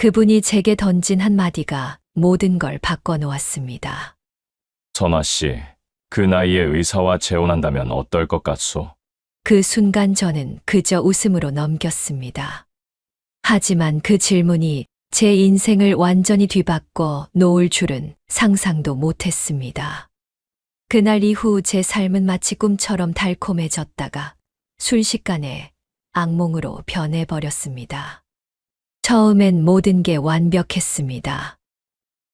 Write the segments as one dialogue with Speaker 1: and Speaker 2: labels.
Speaker 1: 그분이 제게 던진 한마디가 모든 걸 바꿔놓았습니다.
Speaker 2: 선아 씨, 그 나이에 의사와 재혼한다면 어떨 것 같소?
Speaker 1: 그 순간 저는 그저 웃음으로 넘겼습니다. 하지만 그 질문이 제 인생을 완전히 뒤바꿔 놓을 줄은 상상도 못했습니다. 그날 이후 제 삶은 마치 꿈처럼 달콤해졌다가 순식간에 악몽으로 변해버렸습니다. 처음엔 모든 게 완벽했습니다.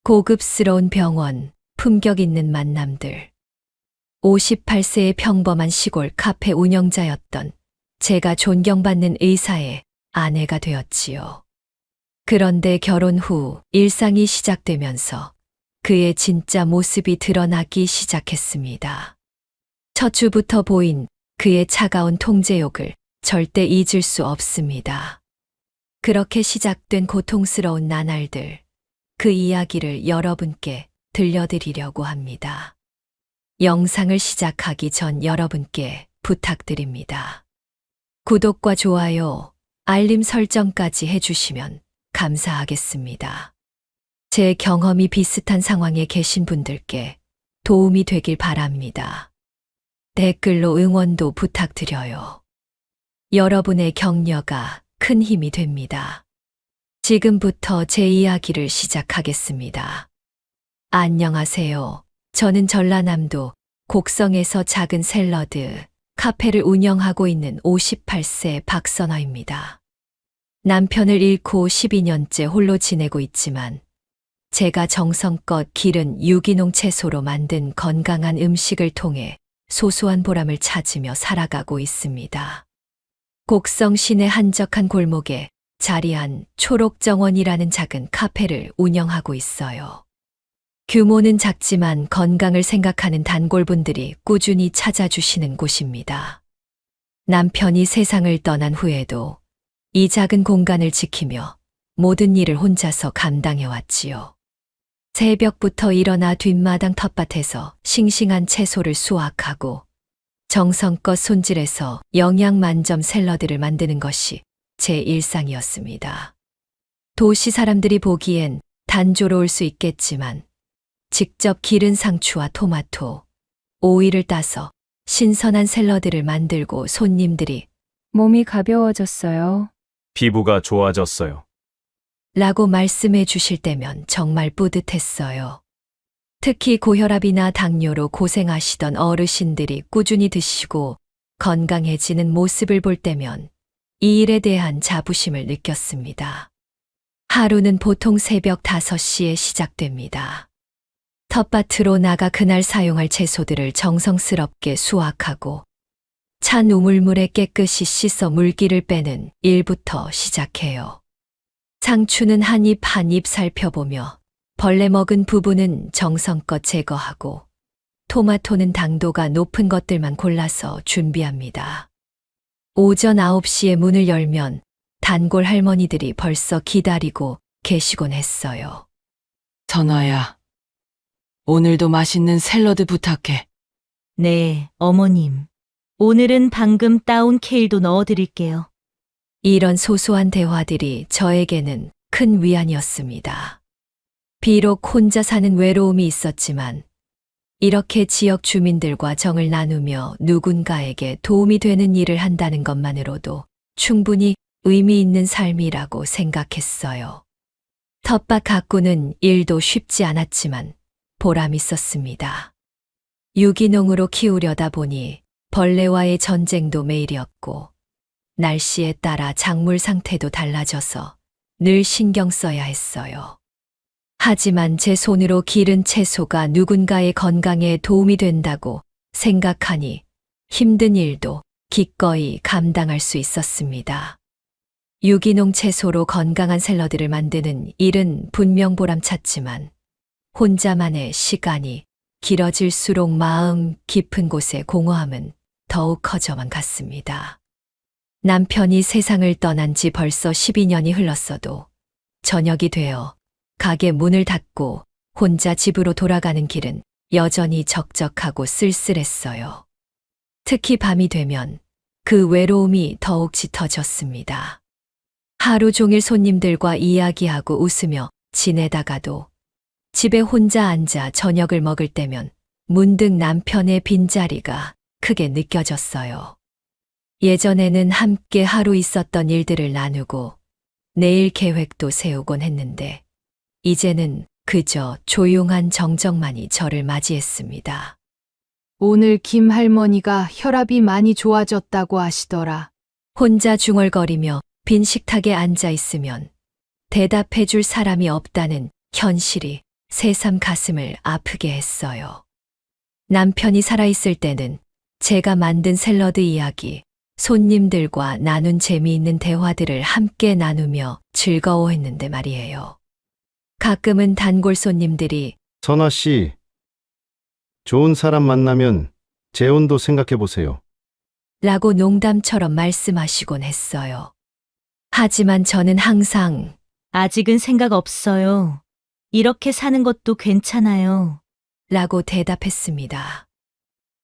Speaker 1: 고급스러운 병원, 품격 있는 만남들. 58세의 평범한 시골 카페 운영자였던 제가 존경받는 의사의 아내가 되었지요. 그런데 결혼 후 일상이 시작되면서 그의 진짜 모습이 드러나기 시작했습니다. 첫 주부터 보인 그의 차가운 통제욕을 절대 잊을 수 없습니다. 그렇게 시작된 고통스러운 나날들, 그 이야기를 여러분께 들려드리려고 합니다. 영상을 시작하기 전 여러분께 부탁드립니다. 구독과 좋아요, 알림 설정까지 해주시면 감사하겠습니다. 제 경험이 비슷한 상황에 계신 분들께 도움이 되길 바랍니다. 댓글로 응원도 부탁드려요. 여러분의 격려가 큰 힘이 됩니다. 지금부터 제 이야기를 시작하겠습니다. 안녕하세요. 저는 전라남도 곡성에서 작은 샐러드 카페를 운영하고 있는 58세 박선화입니다. 남편을 잃고 12년째 홀로 지내고 있지만 제가 정성껏 기른 유기농 채소로 만든 건강한 음식을 통해 소소한 보람을 찾으며 살아가고 있습니다. 곡성 시내 한적한 골목에 자리한 초록정원이라는 작은 카페를 운영하고 있어요. 규모는 작지만 건강을 생각하는 단골분들이 꾸준히 찾아주시는 곳입니다. 남편이 세상을 떠난 후에도 이 작은 공간을 지키며 모든 일을 혼자서 감당해왔지요. 새벽부터 일어나 뒷마당 텃밭에서 싱싱한 채소를 수확하고 정성껏 손질해서 영양 만점 샐러드를 만드는 것이 제 일상이었습니다. 도시 사람들이 보기엔 단조로울 수 있겠지만 직접 기른 상추와 토마토, 오이를 따서 신선한 샐러드를 만들고 손님들이
Speaker 3: 몸이 가벼워졌어요.
Speaker 2: 피부가 좋아졌어요.
Speaker 1: 라고 말씀해 주실 때면 정말 뿌듯했어요. 특히 고혈압이나 당뇨로 고생하시던 어르신들이 꾸준히 드시고 건강해지는 모습을 볼 때면 이 일에 대한 자부심을 느꼈습니다. 하루는 보통 새벽 5시에 시작됩니다. 텃밭으로 나가 그날 사용할 채소들을 정성스럽게 수확하고 찬 우물물에 깨끗이 씻어 물기를 빼는 일부터 시작해요. 상추는 한 입 한 입 살펴보며 벌레 먹은 부분은 정성껏 제거하고 토마토는 당도가 높은 것들만 골라서 준비합니다. 오전 9시에 문을 열면 단골 할머니들이 벌써 기다리고 계시곤 했어요.
Speaker 4: 선아야, 오늘도 맛있는 샐러드 부탁해.
Speaker 5: 네, 어머님. 오늘은 방금 따온 케일도 넣어드릴게요.
Speaker 1: 이런 소소한 대화들이 저에게는 큰 위안이었습니다. 비록 혼자 사는 외로움이 있었지만 이렇게 지역 주민들과 정을 나누며 누군가에게 도움이 되는 일을 한다는 것만으로도 충분히 의미 있는 삶이라고 생각했어요. 텃밭 가꾸는 일도 쉽지 않았지만 보람 있었습니다. 유기농으로 키우려다 보니 벌레와의 전쟁도 매일이었고 날씨에 따라 작물 상태도 달라져서 늘 신경 써야 했어요. 하지만 제 손으로 기른 채소가 누군가의 건강에 도움이 된다고 생각하니 힘든 일도 기꺼이 감당할 수 있었습니다. 유기농 채소로 건강한 샐러드를 만드는 일은 분명 보람찼지만 혼자만의 시간이 길어질수록 마음 깊은 곳의 공허함은 더욱 커져만 갔습니다. 남편이 세상을 떠난 지 벌써 12년이 흘렀어도 저녁이 되어 가게 문을 닫고 혼자 집으로 돌아가는 길은 여전히 적적하고 쓸쓸했어요. 특히 밤이 되면 그 외로움이 더욱 짙어졌습니다. 하루 종일 손님들과 이야기하고 웃으며 지내다가도 집에 혼자 앉아 저녁을 먹을 때면 문득 남편의 빈자리가 크게 느껴졌어요. 예전에는 함께 하루 있었던 일들을 나누고 내일 계획도 세우곤 했는데 이제는 그저 조용한 정적만이 저를 맞이했습니다.
Speaker 3: 오늘 김 할머니가 혈압이 많이 좋아졌다고 하시더라.
Speaker 1: 혼자 중얼거리며 빈 식탁에 앉아 있으면 대답해 줄 사람이 없다는 현실이 새삼 가슴을 아프게 했어요. 남편이 살아있을 때는 제가 만든 샐러드 이야기, 손님들과 나눈 재미있는 대화들을 함께 나누며 즐거워했는데 말이에요. 가끔은 단골 손님들이
Speaker 6: 선아 씨, 좋은 사람 만나면 재혼도 생각해 보세요.
Speaker 1: 라고 농담처럼 말씀하시곤 했어요. 하지만 저는 항상
Speaker 5: 아직은 생각 없어요. 이렇게 사는 것도 괜찮아요.
Speaker 1: 라고 대답했습니다.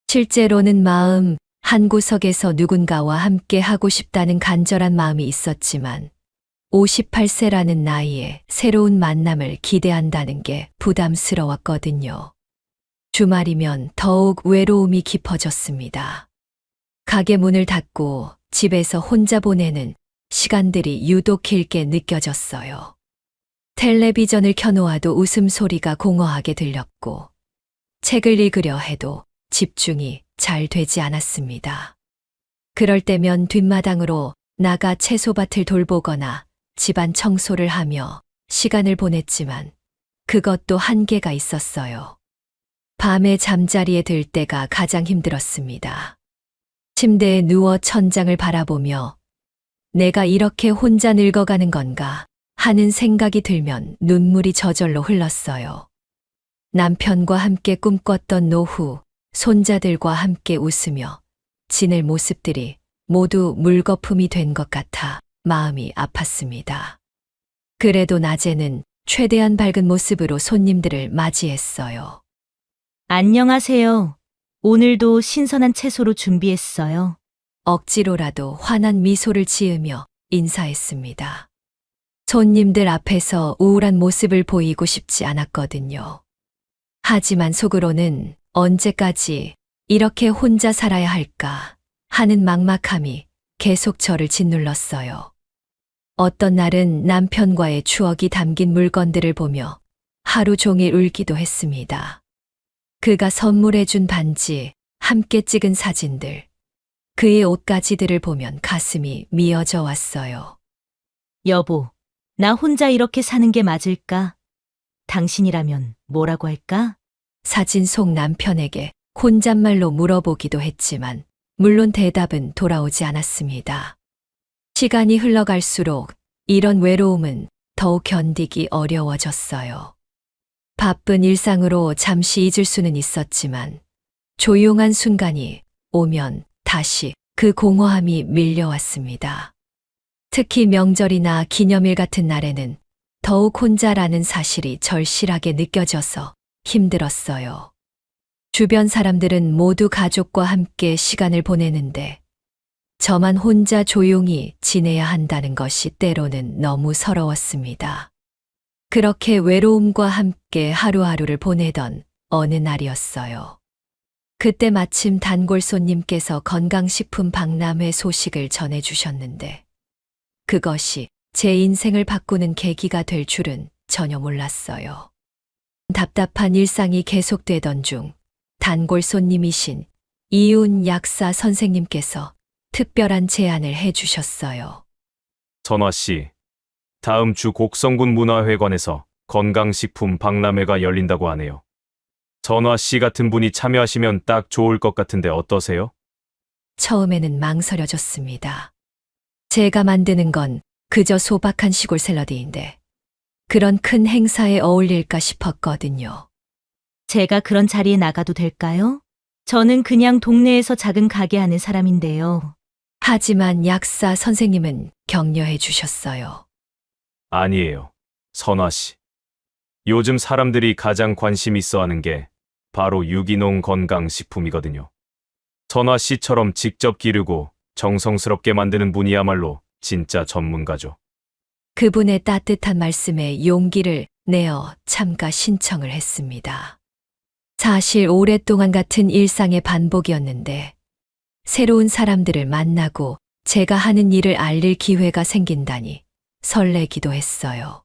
Speaker 1: 실제로는 마음 한구석에서 누군가와 함께 하고 싶다는 간절한 마음이 있었지만 58세라는 나이에 새로운 만남을 기대한다는 게 부담스러웠거든요. 주말이면 더욱 외로움이 깊어졌습니다. 가게 문을 닫고 집에서 혼자 보내는 시간들이 유독 길게 느껴졌어요. 텔레비전을 켜놓아도 웃음소리가 공허하게 들렸고 책을 읽으려 해도 집중이 잘 되지 않았습니다. 그럴 때면 뒷마당으로 나가 채소밭을 돌보거나 집안 청소를 하며 시간을 보냈지만 그것도 한계가 있었어요. 밤에 잠자리에 들 때가 가장 힘들었습니다. 침대에 누워 천장을 바라보며 내가 이렇게 혼자 늙어가는 건가 하는 생각이 들면 눈물이 저절로 흘렀어요. 남편과 함께 꿈꿨던 노후, 손자들과 함께 웃으며 지낼 모습들이 모두 물거품이 된 것 같아 마음이 아팠습니다. 그래도 낮에는 최대한 밝은 모습으로 손님들을 맞이했어요.
Speaker 5: 안녕하세요. 오늘도 신선한 채소로 준비했어요.
Speaker 1: 억지로라도 환한 미소를 지으며 인사했습니다. 손님들 앞에서 우울한 모습을 보이고 싶지 않았거든요. 하지만 속으로는 언제까지 이렇게 혼자 살아야 할까 하는 막막함이 계속 저를 짓눌렀어요. 어떤 날은 남편과의 추억이 담긴 물건들을 보며 하루 종일 울기도 했습니다. 그가 선물해준 반지, 함께 찍은 사진들, 그의 옷가지들을 보면 가슴이 미어져 왔어요.
Speaker 5: 여보, 나 혼자 이렇게 사는 게 맞을까? 당신이라면 뭐라고 할까?
Speaker 1: 사진 속 남편에게 혼잣말로 물어보기도 했지만 물론 대답은 돌아오지 않았습니다. 시간이 흘러갈수록 이런 외로움은 더욱 견디기 어려워졌어요. 바쁜 일상으로 잠시 잊을 수는 있었지만 조용한 순간이 오면 다시 그 공허함이 밀려왔습니다. 특히 명절이나 기념일 같은 날에는 더욱 혼자라는 사실이 절실하게 느껴져서 힘들었어요. 주변 사람들은 모두 가족과 함께 시간을 보내는데 저만 혼자 조용히 지내야 한다는 것이 때로는 너무 서러웠습니다. 그렇게 외로움과 함께 하루하루를 보내던 어느 날이었어요. 그때 마침 단골 손님께서 건강식품 박람회 소식을 전해주셨는데 그것이 제 인생을 바꾸는 계기가 될 줄은 전혀 몰랐어요. 답답한 일상이 계속되던 중 단골 손님이신 이윤 약사 선생님께서 특별한 제안을 해주셨어요.
Speaker 2: 선화 씨, 다음 주 곡성군 문화회관에서 건강식품 박람회가 열린다고 하네요. 선화 씨 같은 분이 참여하시면 딱 좋을 것 같은데 어떠세요?
Speaker 1: 처음에는 망설여졌습니다. 제가 만드는 건 그저 소박한 시골 샐러드인데 그런 큰 행사에 어울릴까 싶었거든요.
Speaker 5: 제가 그런 자리에 나가도 될까요? 저는 그냥 동네에서 작은 가게 하는 사람인데요.
Speaker 1: 하지만 약사 선생님은 격려해 주셨어요.
Speaker 2: 아니에요. 선화 씨. 요즘 사람들이 가장 관심 있어 하는 게 바로 유기농 건강식품이거든요. 선화 씨처럼 직접 기르고 정성스럽게 만드는 분이야말로 진짜 전문가죠.
Speaker 1: 그분의 따뜻한 말씀에 용기를 내어 참가 신청을 했습니다. 사실 오랫동안 같은 일상의 반복이었는데 새로운 사람들을 만나고 제가 하는 일을 알릴 기회가 생긴다니 설레기도 했어요.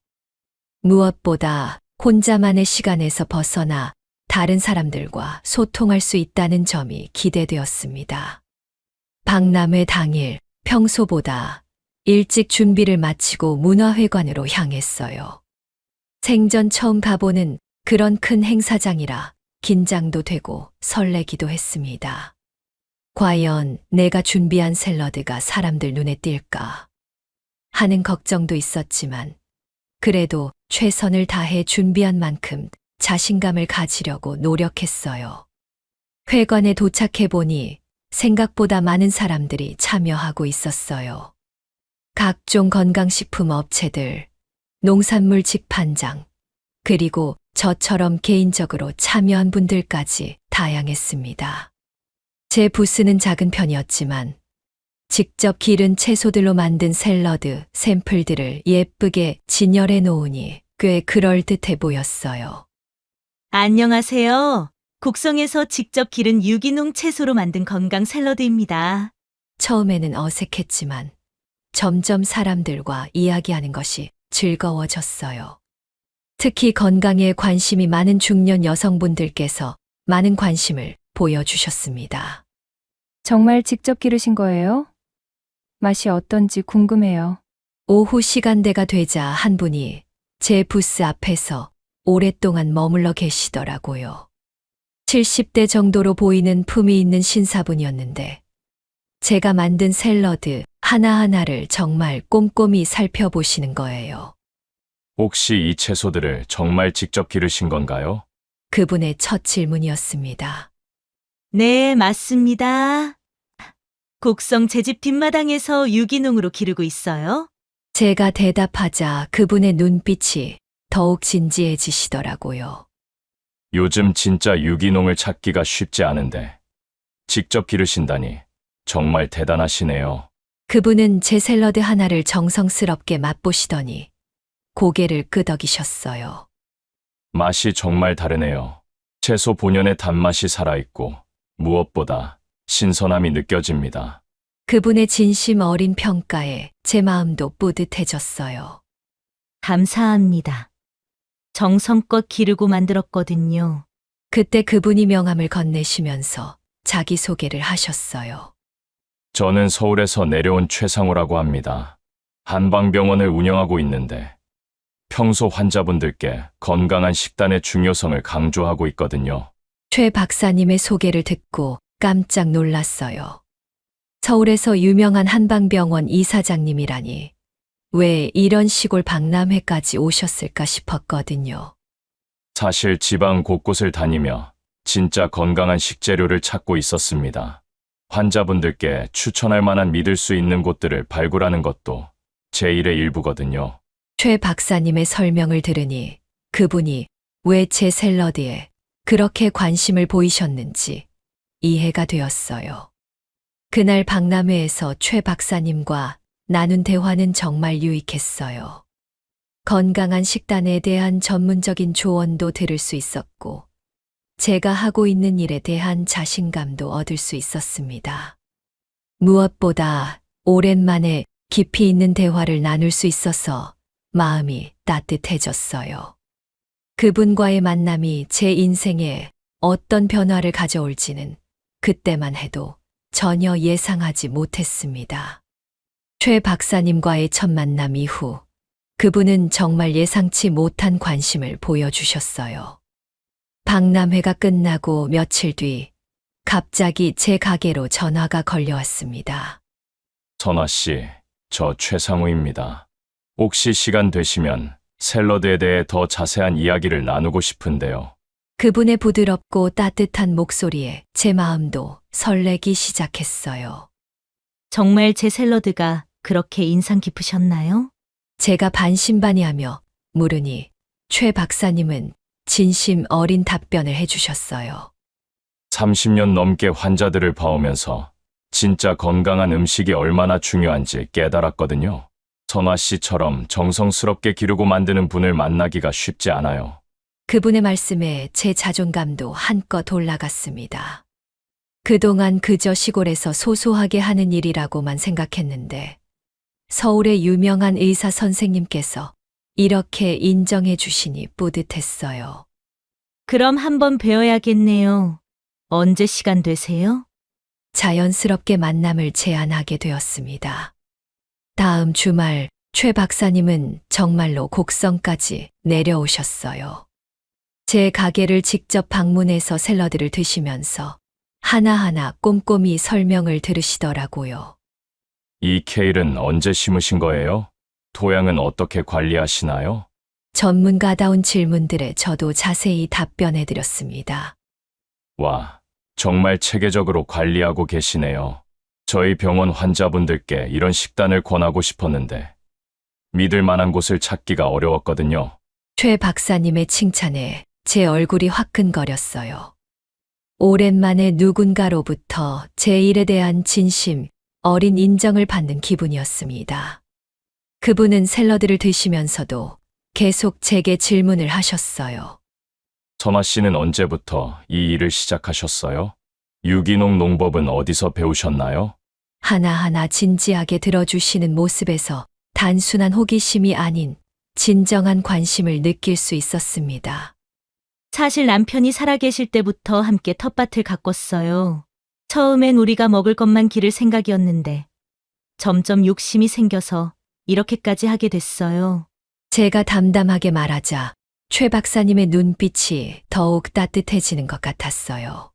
Speaker 1: 무엇보다 혼자만의 시간에서 벗어나 다른 사람들과 소통할 수 있다는 점이 기대되었습니다. 박람회 당일 평소보다 일찍 준비를 마치고 문화회관으로 향했어요. 생전 처음 가보는 그런 큰 행사장이라 긴장도 되고 설레기도 했습니다. 과연 내가 준비한 샐러드가 사람들 눈에 띌까 하는 걱정도 있었지만 그래도 최선을 다해 준비한 만큼 자신감을 가지려고 노력했어요. 회관에 도착해 보니 생각보다 많은 사람들이 참여하고 있었어요. 각종 건강식품 업체들, 농산물 직판장, 그리고 저처럼 개인적으로 참여한 분들까지 다양했습니다. 제 부스는 작은 편이었지만 직접 기른 채소들로 만든 샐러드 샘플들을 예쁘게 진열해 놓으니 꽤 그럴듯해 보였어요.
Speaker 5: 안녕하세요. 곡성에서 직접 기른 유기농 채소로 만든 건강 샐러드입니다.
Speaker 1: 처음에는 어색했지만 점점 사람들과 이야기하는 것이 즐거워졌어요. 특히 건강에 관심이 많은 중년 여성분들께서 많은 관심을 보여주셨습니다.
Speaker 7: 정말 직접 기르신 거예요? 맛이 어떤지 궁금해요.
Speaker 1: 오후 시간대가 되자 한 분이 제 부스 앞에서 오랫동안 머물러 계시더라고요. 70대 정도로 보이는 품위 있는 신사분이었는데 제가 만든 샐러드 하나하나를 정말 꼼꼼히 살펴보시는 거예요.
Speaker 2: 혹시 이 채소들을 정말 직접 기르신 건가요?
Speaker 1: 그분의 첫 질문이었습니다.
Speaker 5: 네, 맞습니다. 곡성 제 집 뒷마당에서 유기농으로 기르고 있어요.
Speaker 1: 제가 대답하자 그분의 눈빛이 더욱 진지해지시더라고요.
Speaker 2: 요즘 진짜 유기농을 찾기가 쉽지 않은데 직접 기르신다니 정말 대단하시네요.
Speaker 1: 그분은 제 샐러드 하나를 정성스럽게 맛보시더니 고개를 끄덕이셨어요.
Speaker 2: 맛이 정말 다르네요. 채소 본연의 단맛이 살아있고 무엇보다 신선함이 느껴집니다.
Speaker 1: 그분의 진심 어린 평가에 제 마음도 뿌듯해졌어요.
Speaker 5: 감사합니다. 정성껏 기르고 만들었거든요.
Speaker 1: 그때 그분이 명함을 건네시면서 자기소개를 하셨어요.
Speaker 2: 저는 서울에서 내려온 최상호라고 합니다. 한방병원을 운영하고 있는데 평소 환자분들께 건강한 식단의 중요성을 강조하고 있거든요.
Speaker 1: 최 박사님의 소개를 듣고 깜짝 놀랐어요. 서울에서 유명한 한방병원 이사장님이라니 왜 이런 시골 박람회까지 오셨을까 싶었거든요.
Speaker 2: 사실 지방 곳곳을 다니며 진짜 건강한 식재료를 찾고 있었습니다. 환자분들께 추천할 만한 믿을 수 있는 곳들을 발굴하는 것도 제 일의 일부거든요.
Speaker 1: 최 박사님의 설명을 들으니 그분이 왜 제 샐러드에 그렇게 관심을 보이셨는지 이해가 되었어요. 그날 박람회에서 최 박사님과 나눈 대화는 정말 유익했어요. 건강한 식단에 대한 전문적인 조언도 들을 수 있었고, 제가 하고 있는 일에 대한 자신감도 얻을 수 있었습니다. 무엇보다 오랜만에 깊이 있는 대화를 나눌 수 있어서 마음이 따뜻해졌어요. 그분과의 만남이 제 인생에 어떤 변화를 가져올지는 그때만 해도 전혀 예상하지 못했습니다. 최 박사님과의 첫 만남 이후 그분은 정말 예상치 못한 관심을 보여주셨어요. 박람회가 끝나고 며칠 뒤 갑자기 제 가게로 전화가 걸려왔습니다.
Speaker 2: 선화 씨, 저 최상우입니다. 혹시 시간 되시면 샐러드에 대해 더 자세한 이야기를 나누고 싶은데요.
Speaker 1: 그분의 부드럽고 따뜻한 목소리에 제 마음도 설레기 시작했어요.
Speaker 5: 정말 제 샐러드가 그렇게 인상 깊으셨나요?
Speaker 1: 제가 반신반의하며 물으니 최 박사님은 진심 어린 답변을 해주셨어요.
Speaker 2: 30년 넘게 환자들을 봐오면서 진짜 건강한 음식이 얼마나 중요한지 깨달았거든요. 선화 씨처럼 정성스럽게 기르고 만드는 분을 만나기가 쉽지 않아요.
Speaker 1: 그분의 말씀에 제 자존감도 한껏 올라갔습니다. 그동안 그저 시골에서 소소하게 하는 일이라고만 생각했는데 서울의 유명한 의사 선생님께서 이렇게 인정해 주시니 뿌듯했어요.
Speaker 5: 그럼 한번 뵈어야겠네요. 언제 시간 되세요?
Speaker 1: 자연스럽게 만남을 제안하게 되었습니다. 다음 주말 최 박사님은 정말로 곡성까지 내려오셨어요. 제 가게를 직접 방문해서 샐러드를 드시면서 하나하나 꼼꼼히 설명을 들으시더라고요.
Speaker 2: 이 케일은 언제 심으신 거예요? 토양은 어떻게 관리하시나요?
Speaker 1: 전문가다운 질문들에 저도 자세히 답변해 드렸습니다.
Speaker 2: 와, 정말 체계적으로 관리하고 계시네요. 저희 병원 환자분들께 이런 식단을 권하고 싶었는데 믿을 만한 곳을 찾기가 어려웠거든요.
Speaker 1: 최 박사님의 칭찬에 제 얼굴이 화끈거렸어요. 오랜만에 누군가로부터 제 일에 대한 진심, 어린 인정을 받는 기분이었습니다. 그분은 샐러드를 드시면서도 계속 제게 질문을 하셨어요.
Speaker 2: 선화 씨는 언제부터 이 일을 시작하셨어요? 유기농 농법은 어디서 배우셨나요?
Speaker 1: 하나하나 진지하게 들어주시는 모습에서 단순한 호기심이 아닌 진정한 관심을 느낄 수 있었습니다.
Speaker 5: 사실 남편이 살아계실 때부터 함께 텃밭을 가꿨어요. 처음엔 우리가 먹을 것만 기를 생각이었는데 점점 욕심이 생겨서 이렇게까지 하게 됐어요.
Speaker 1: 제가 담담하게 말하자 최 박사님의 눈빛이 더욱 따뜻해지는 것 같았어요.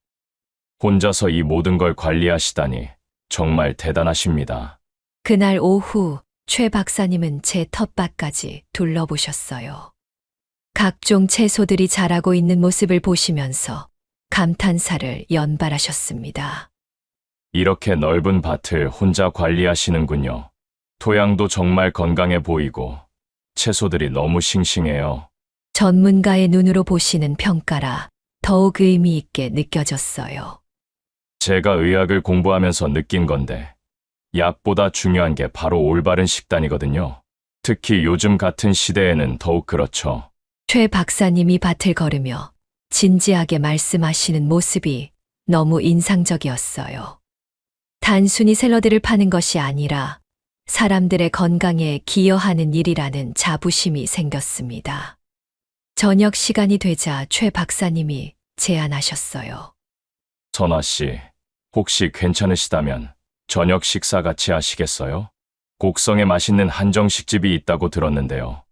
Speaker 2: 혼자서 이 모든 걸 관리하시다니 정말 대단하십니다.
Speaker 1: 그날 오후 최 박사님은 제 텃밭까지 둘러보셨어요. 각종 채소들이 자라고 있는 모습을 보시면서 감탄사를 연발하셨습니다.
Speaker 2: 이렇게 넓은 밭을 혼자 관리하시는군요. 토양도 정말 건강해 보이고 채소들이 너무 싱싱해요.
Speaker 1: 전문가의 눈으로 보시는 평가라 더욱 의미 있게 느껴졌어요.
Speaker 2: 제가 의학을 공부하면서 느낀 건데 약보다 중요한 게 바로 올바른 식단이거든요. 특히 요즘 같은 시대에는 더욱 그렇죠.
Speaker 1: 최 박사님이 밭을 걸으며 진지하게 말씀하시는 모습이 너무 인상적이었어요. 단순히 샐러드를 파는 것이 아니라 사람들의 건강에 기여하는 일이라는 자부심이 생겼습니다. 저녁 시간이 되자 최 박사님이 제안하셨어요.
Speaker 2: 선화 씨, 혹시 괜찮으시다면 저녁 식사 같이 하시겠어요? 곡성에 맛있는 한정식집이 있다고 들었는데요.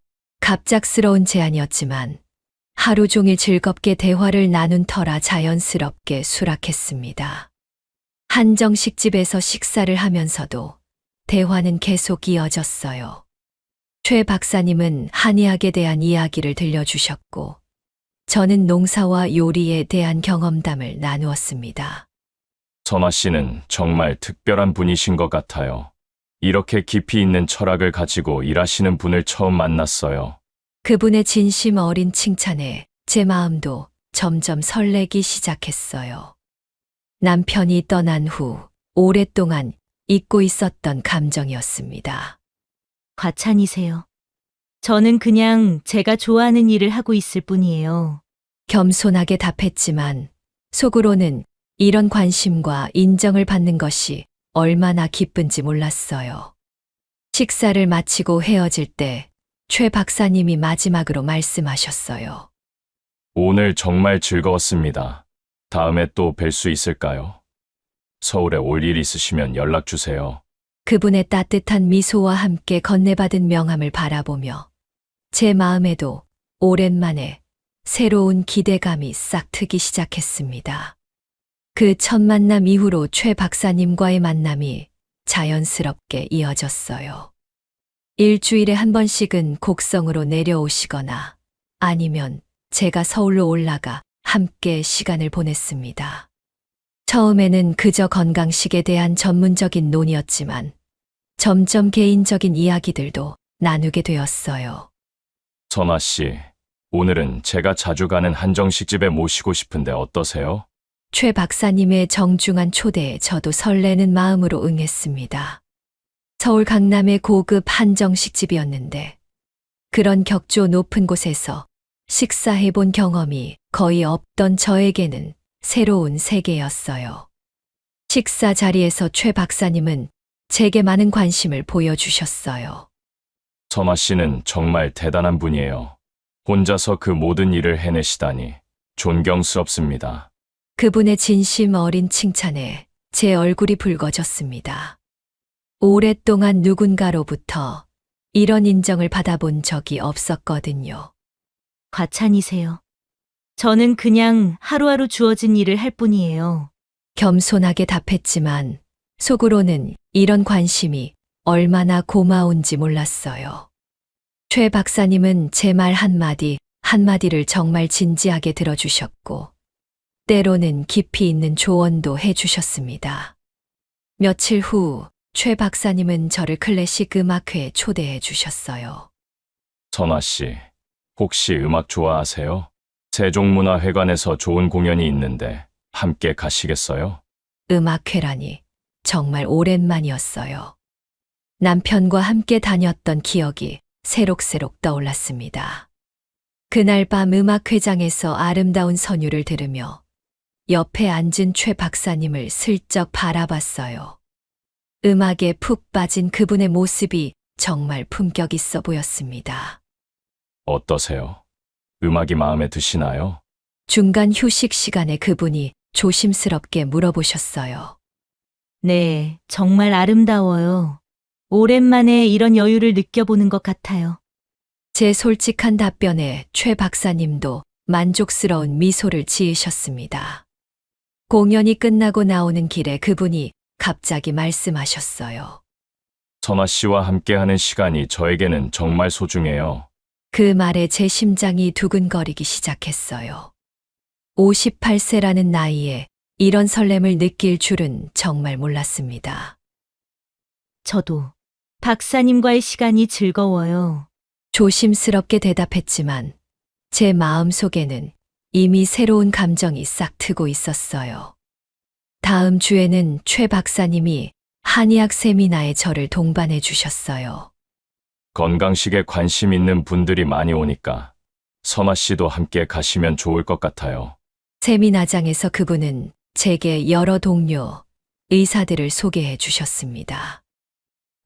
Speaker 1: 갑작스러운 제안이었지만 하루 종일 즐겁게 대화를 나눈 터라 자연스럽게 수락했습니다. 한정식집에서 식사를 하면서도 대화는 계속 이어졌어요. 최 박사님은 한의학에 대한 이야기를 들려주셨고, 저는 농사와 요리에 대한 경험담을 나누었습니다.
Speaker 2: 선화 씨는 정말 특별한 분이신 것 같아요. 이렇게 깊이 있는 철학을 가지고 일하시는 분을 처음 만났어요.
Speaker 1: 그분의 진심 어린 칭찬에 제 마음도 점점 설레기 시작했어요. 남편이 떠난 후 오랫동안 잊고 있었던 감정이었습니다.
Speaker 5: 과찬이세요. 저는 그냥 제가 좋아하는 일을 하고 있을 뿐이에요.
Speaker 1: 겸손하게 답했지만 속으로는 이런 관심과 인정을 받는 것이 얼마나 기쁜지 몰랐어요. 식사를 마치고 헤어질 때 최 박사님이 마지막으로 말씀하셨어요.
Speaker 2: 오늘 정말 즐거웠습니다. 다음에 또 뵐 수 있을까요? 서울에 올 일 있으시면 연락 주세요.
Speaker 1: 그분의 따뜻한 미소와 함께 건네받은 명함을 바라보며 제 마음에도 오랜만에 새로운 기대감이 싹 트기 시작했습니다. 그 첫 만남 이후로 최 박사님과의 만남이 자연스럽게 이어졌어요. 일주일에 한 번씩은 곡성으로 내려오시거나 아니면 제가 서울로 올라가 함께 시간을 보냈습니다. 처음에는 그저 건강식에 대한 전문적인 논의였지만 점점 개인적인 이야기들도 나누게 되었어요.
Speaker 2: 선화 씨, 오늘은 제가 자주 가는 한정식집에 모시고 싶은데 어떠세요?
Speaker 1: 최 박사님의 정중한 초대에 저도 설레는 마음으로 응했습니다. 서울 강남의 고급 한정식집이었는데 그런 격조 높은 곳에서 식사해본 경험이 거의 없던 저에게는 새로운 세계였어요. 식사 자리에서 최 박사님은 제게 많은 관심을 보여주셨어요.
Speaker 2: 선화 씨는 정말 대단한 분이에요. 혼자서 그 모든 일을 해내시다니 존경스럽습니다.
Speaker 1: 그분의 진심 어린 칭찬에 제 얼굴이 붉어졌습니다. 오랫동안 누군가로부터 이런 인정을 받아본 적이 없었거든요.
Speaker 5: 과찬이세요. 저는 그냥 하루하루 주어진 일을 할 뿐이에요.
Speaker 1: 겸손하게 답했지만 속으로는 이런 관심이 얼마나 고마운지 몰랐어요. 최 박사님은 제 말 한마디를 정말 진지하게 들어주셨고 때로는 깊이 있는 조언도 해주셨습니다. 며칠 후 최 박사님은 저를 클래식 음악회에 초대해 주셨어요.
Speaker 2: 선화 씨, 혹시 음악 좋아하세요? 세종문화회관에서 좋은 공연이 있는데 함께 가시겠어요?
Speaker 1: 음악회라니 정말 오랜만이었어요. 남편과 함께 다녔던 기억이 새록새록 떠올랐습니다. 그날 밤 음악회장에서 아름다운 선율을 들으며 옆에 앉은 최 박사님을 슬쩍 바라봤어요. 음악에 푹 빠진 그분의 모습이 정말 품격 있어 보였습니다.
Speaker 2: 어떠세요? 음악이 마음에 드시나요?
Speaker 1: 중간 휴식 시간에 그분이 조심스럽게 물어보셨어요.
Speaker 5: 네, 정말 아름다워요. 오랜만에 이런 여유를 느껴보는 것 같아요.
Speaker 1: 제 솔직한 답변에 최 박사님도 만족스러운 미소를 지으셨습니다. 공연이 끝나고 나오는 길에 그분이 갑자기 말씀하셨어요.
Speaker 2: 선화 씨와 함께하는 시간이 저에게는 정말 소중해요.
Speaker 1: 그 말에 제 심장이 두근거리기 시작했어요. 58세라는 나이에 이런 설렘을 느낄 줄은 정말 몰랐습니다.
Speaker 5: 저도 박사님과의 시간이 즐거워요.
Speaker 1: 조심스럽게 대답했지만 제 마음 속에는 이미 새로운 감정이 싹 트고 있었어요. 다음 주에는 최 박사님이 한의학 세미나에 저를 동반해 주셨어요.
Speaker 2: 건강식에 관심 있는 분들이 많이 오니까 선화 씨도 함께 가시면 좋을 것 같아요.
Speaker 1: 세미나장에서 그분은 제게 여러 동료, 의사들을 소개해 주셨습니다.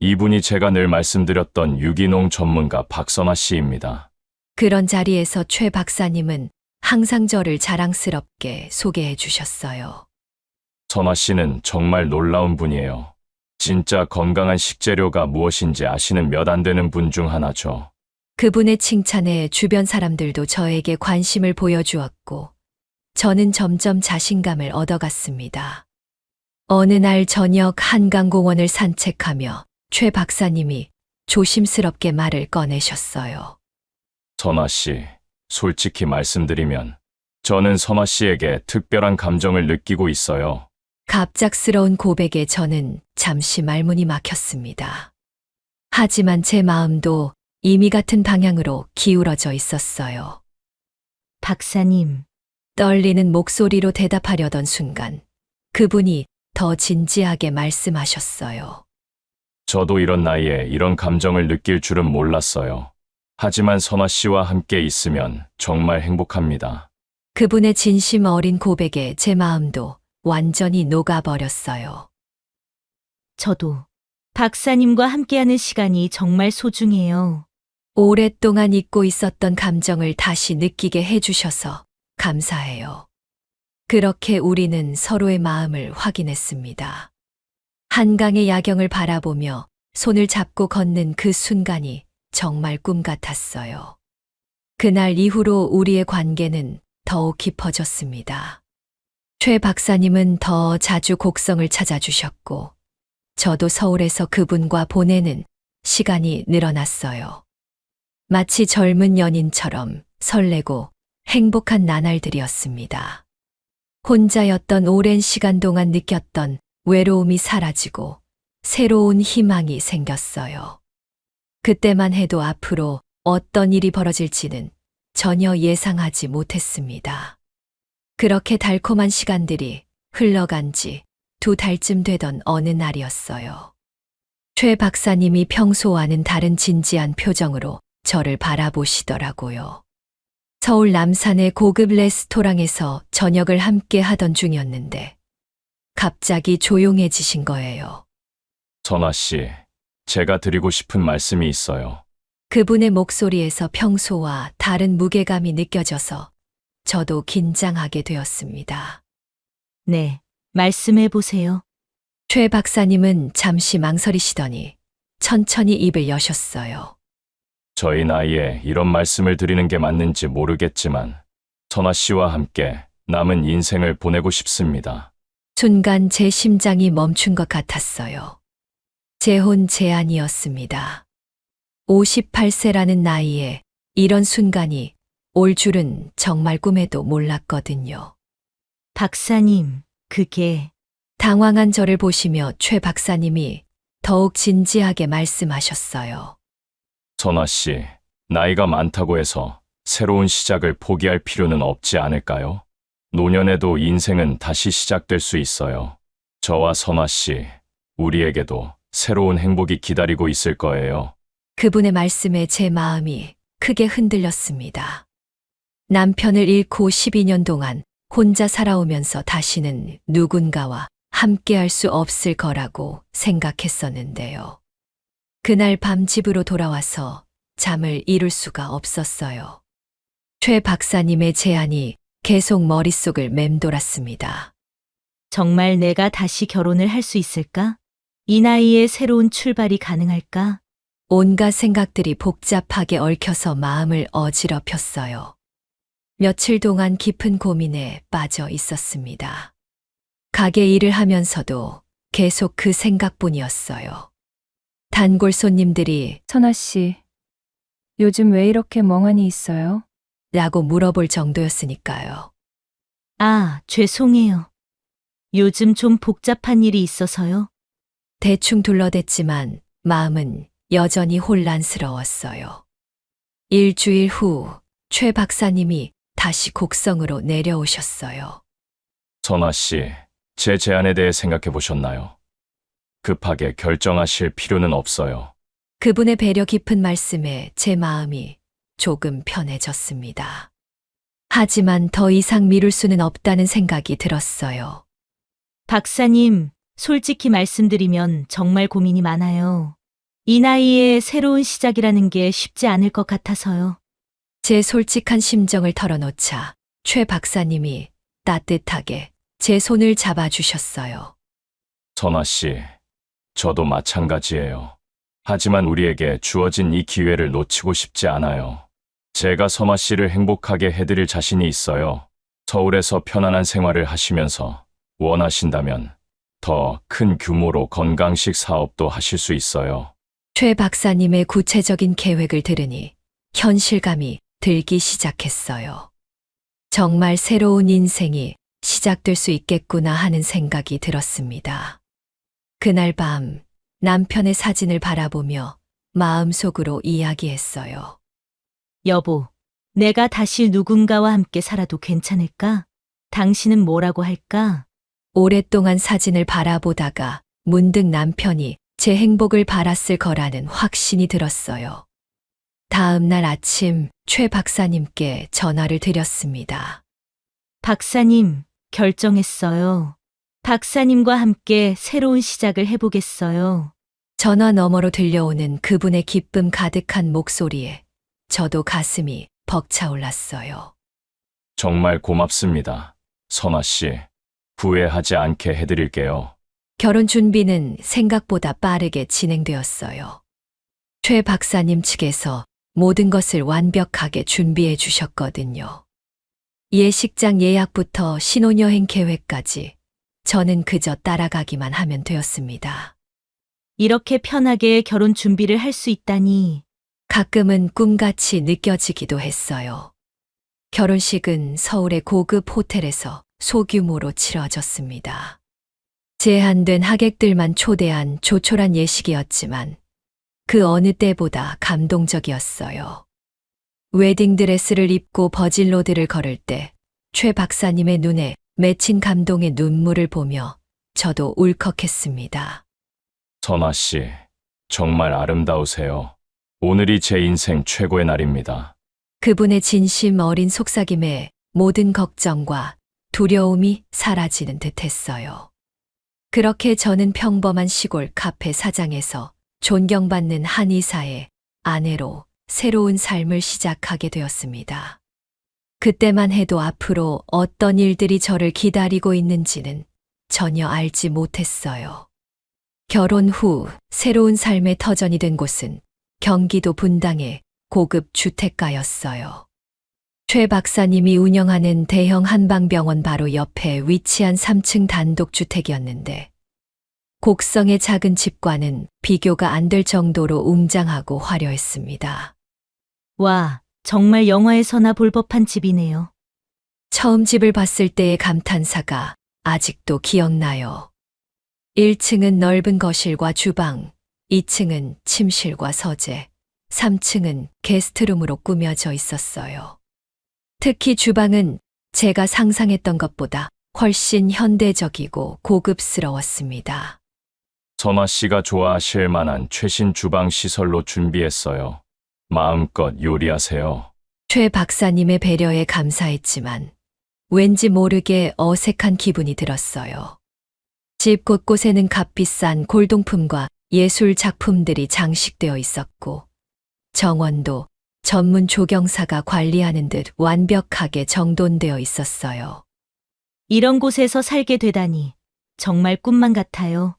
Speaker 2: 이분이 제가 늘 말씀드렸던 유기농 전문가 박선화 씨입니다.
Speaker 1: 그런 자리에서 최 박사님은 항상 저를 자랑스럽게 소개해 주셨어요.
Speaker 2: 선화 씨는 정말 놀라운 분이에요. 진짜 건강한 식재료가 무엇인지 아시는 몇 안 되는 분 중 하나죠.
Speaker 1: 그분의 칭찬에 주변 사람들도 저에게 관심을 보여주었고, 저는 점점 자신감을 얻어갔습니다. 어느 날 저녁 한강공원을 산책하며 최 박사님이 조심스럽게 말을 꺼내셨어요.
Speaker 2: 선화 씨, 솔직히 말씀드리면 저는 선화 씨에게 특별한 감정을 느끼고 있어요.
Speaker 1: 갑작스러운 고백에 저는 잠시 말문이 막혔습니다. 하지만 제 마음도 이미 같은 방향으로 기울어져 있었어요.
Speaker 5: 박사님,
Speaker 1: 떨리는 목소리로 대답하려던 순간 그분이 더 진지하게 말씀하셨어요.
Speaker 2: 저도 이런 나이에 이런 감정을 느낄 줄은 몰랐어요. 하지만 선화 씨와 함께 있으면 정말 행복합니다.
Speaker 1: 그분의 진심 어린 고백에 제 마음도 완전히 녹아버렸어요.
Speaker 5: 저도 박사님과 함께하는 시간이 정말 소중해요.
Speaker 1: 오랫동안 잊고 있었던 감정을 다시 느끼게 해주셔서 감사해요. 그렇게 우리는 서로의 마음을 확인했습니다. 한강의 야경을 바라보며 손을 잡고 걷는 그 순간이 정말 꿈 같았어요. 그날 이후로 우리의 관계는 더욱 깊어졌습니다. 최 박사님은 더 자주 곡성을 찾아주셨고, 저도 서울에서 그분과 보내는 시간이 늘어났어요. 마치 젊은 연인처럼 설레고 행복한 나날들이었습니다. 혼자였던 오랜 시간 동안 느꼈던 외로움이 사라지고 새로운 희망이 생겼어요. 그때만 해도 앞으로 어떤 일이 벌어질지는 전혀 예상하지 못했습니다. 그렇게 달콤한 시간들이 흘러간 지 2달쯤 되던 어느 날이었어요. 최 박사님이 평소와는 다른 진지한 표정으로 저를 바라보시더라고요. 서울 남산의 고급 레스토랑에서 저녁을 함께 하던 중이었는데 갑자기 조용해지신 거예요.
Speaker 2: 선아 씨, 제가 드리고 싶은 말씀이 있어요.
Speaker 1: 그분의 목소리에서 평소와 다른 무게감이 느껴져서 저도 긴장하게 되었습니다.
Speaker 5: 네, 말씀해 보세요.
Speaker 1: 최 박사님은 잠시 망설이시더니 천천히 입을 여셨어요.
Speaker 2: 저희 나이에 이런 말씀을 드리는 게 맞는지 모르겠지만 선아 씨와 함께 남은 인생을 보내고 싶습니다.
Speaker 1: 순간 제 심장이 멈춘 것 같았어요. 재혼 제안이었습니다. 58세라는 나이에 이런 순간이 올 줄은 정말 꿈에도 몰랐거든요.
Speaker 5: 박사님, 그게
Speaker 1: 당황한 저를 보시며 최 박사님이 더욱 진지하게 말씀하셨어요.
Speaker 2: 선아 씨, 나이가 많다고 해서 새로운 시작을 포기할 필요는 없지 않을까요? 노년에도 인생은 다시 시작될 수 있어요. 저와 선아 씨, 우리에게도 새로운 행복이 기다리고 있을 거예요.
Speaker 1: 그분의 말씀에 제 마음이 크게 흔들렸습니다. 남편을 잃고 12년 동안 혼자 살아오면서 다시는 누군가와 함께할 수 없을 거라고 생각했었는데요. 그날 밤 집으로 돌아와서 잠을 이룰 수가 없었어요. 최 박사님의 제안이 계속 머릿속을 맴돌았습니다.
Speaker 5: 정말 내가 다시 결혼을 할 수 있을까? 이 나이에 새로운 출발이 가능할까?
Speaker 1: 온갖 생각들이 복잡하게 얽혀서 마음을 어지럽혔어요. 며칠 동안 깊은 고민에 빠져 있었습니다. 가게 일을 하면서도 계속 그 생각뿐이었어요. 단골 손님들이
Speaker 7: 선아 씨, 요즘 왜 이렇게 멍하니 있어요?
Speaker 1: 라고 물어볼 정도였으니까요.
Speaker 5: 아, 죄송해요. 요즘 좀 복잡한 일이 있어서요.
Speaker 1: 대충 둘러댔지만 마음은 여전히 혼란스러웠어요. 일주일 후 최 박사님이 다시 곡성으로 내려오셨어요.
Speaker 2: 선아 씨, 제 제안에 대해 생각해 보셨나요? 급하게 결정하실 필요는 없어요.
Speaker 1: 그분의 배려 깊은 말씀에 제 마음이 조금 편해졌습니다. 하지만 더 이상 미룰 수는 없다는 생각이 들었어요.
Speaker 5: 박사님, 솔직히 말씀드리면 정말 고민이 많아요. 이 나이에 새로운 시작이라는 게 쉽지 않을 것 같아서요.
Speaker 1: 제 솔직한 심정을 털어놓자 최 박사님이 따뜻하게 제 손을 잡아주셨어요.
Speaker 2: 선아 씨, 저도 마찬가지예요. 하지만 우리에게 주어진 이 기회를 놓치고 싶지 않아요. 제가 선아 씨를 행복하게 해드릴 자신이 있어요. 서울에서 편안한 생활을 하시면서 원하신다면 더 큰 규모로 건강식 사업도 하실 수 있어요.
Speaker 1: 최 박사님의 구체적인 계획을 들으니 현실감이 들기 시작했어요. 정말 새로운 인생이 시작될 수 있겠구나 하는 생각이 들었습니다. 그날 밤 남편의 사진을 바라보며 마음속으로 이야기했어요.
Speaker 5: 여보, 내가 다시 누군가와 함께 살아도 괜찮을까? 당신은 뭐라고 할까?
Speaker 1: 오랫동안 사진을 바라보다가 문득 남편이 제 행복을 바랐을 거라는 확신이 들었어요. 다음 날 아침 최 박사님께 전화를 드렸습니다.
Speaker 5: 박사님, 결정했어요. 박사님과 함께 새로운 시작을 해보겠어요.
Speaker 1: 전화 너머로 들려오는 그분의 기쁨 가득한 목소리에 저도 가슴이 벅차올랐어요.
Speaker 2: 정말 고맙습니다. 선아 씨, 후회하지 않게 해드릴게요.
Speaker 1: 결혼 준비는 생각보다 빠르게 진행되었어요. 최 박사님 측에서 모든 것을 완벽하게 준비해 주셨거든요. 예식장 예약부터 신혼여행 계획까지 저는 그저 따라가기만 하면 되었습니다.
Speaker 5: 이렇게 편하게 결혼 준비를 할 수 있다니.
Speaker 1: 가끔은 꿈같이 느껴지기도 했어요. 결혼식은 서울의 고급 호텔에서 소규모로 치러졌습니다. 제한된 하객들만 초대한 조촐한 예식이었지만 그 어느 때보다 감동적이었어요. 웨딩드레스를 입고 버질로드를 걸을 때 최 박사님의 눈에 맺힌 감동의 눈물을 보며 저도 울컥했습니다.
Speaker 2: 선아 씨,
Speaker 8: 정말 아름다우세요. 오늘이 제 인생 최고의 날입니다.
Speaker 1: 그분의 진심 어린 속삭임에 모든 걱정과 두려움이 사라지는 듯 했어요. 그렇게 저는 평범한 시골 카페 사장에서 존경받는 한의사의 아내로 새로운 삶을 시작하게 되었습니다. 그때만 해도 앞으로 어떤 일들이 저를 기다리고 있는지는 전혀 알지 못했어요. 결혼 후 새로운 삶의 터전이 된 곳은 경기도 분당의 고급 주택가였어요. 최 박사님이 운영하는 대형 한방병원 바로 옆에 위치한 3층 단독주택이었는데 곡성의 작은 집과는 비교가 안 될 정도로 웅장하고 화려했습니다.
Speaker 5: 와, 정말 영화에서나 볼 법한 집이네요.
Speaker 1: 처음 집을 봤을 때의 감탄사가 아직도 기억나요. 1층은 넓은 거실과 주방, 2층은 침실과 서재, 3층은 게스트룸으로 꾸며져 있었어요. 특히 주방은 제가 상상했던 것보다 훨씬 현대적이고 고급스러웠습니다.
Speaker 8: 선화 씨가 좋아하실 만한 최신 주방 시설로 준비했어요. 마음껏 요리하세요.
Speaker 1: 최 박사님의 배려에 감사했지만 왠지 모르게 어색한 기분이 들었어요. 집 곳곳에는 값비싼 골동품과 예술 작품들이 장식되어 있었고 정원도 전문 조경사가 관리하는 듯 완벽하게 정돈되어 있었어요.
Speaker 5: 이런 곳에서 살게 되다니 정말 꿈만 같아요.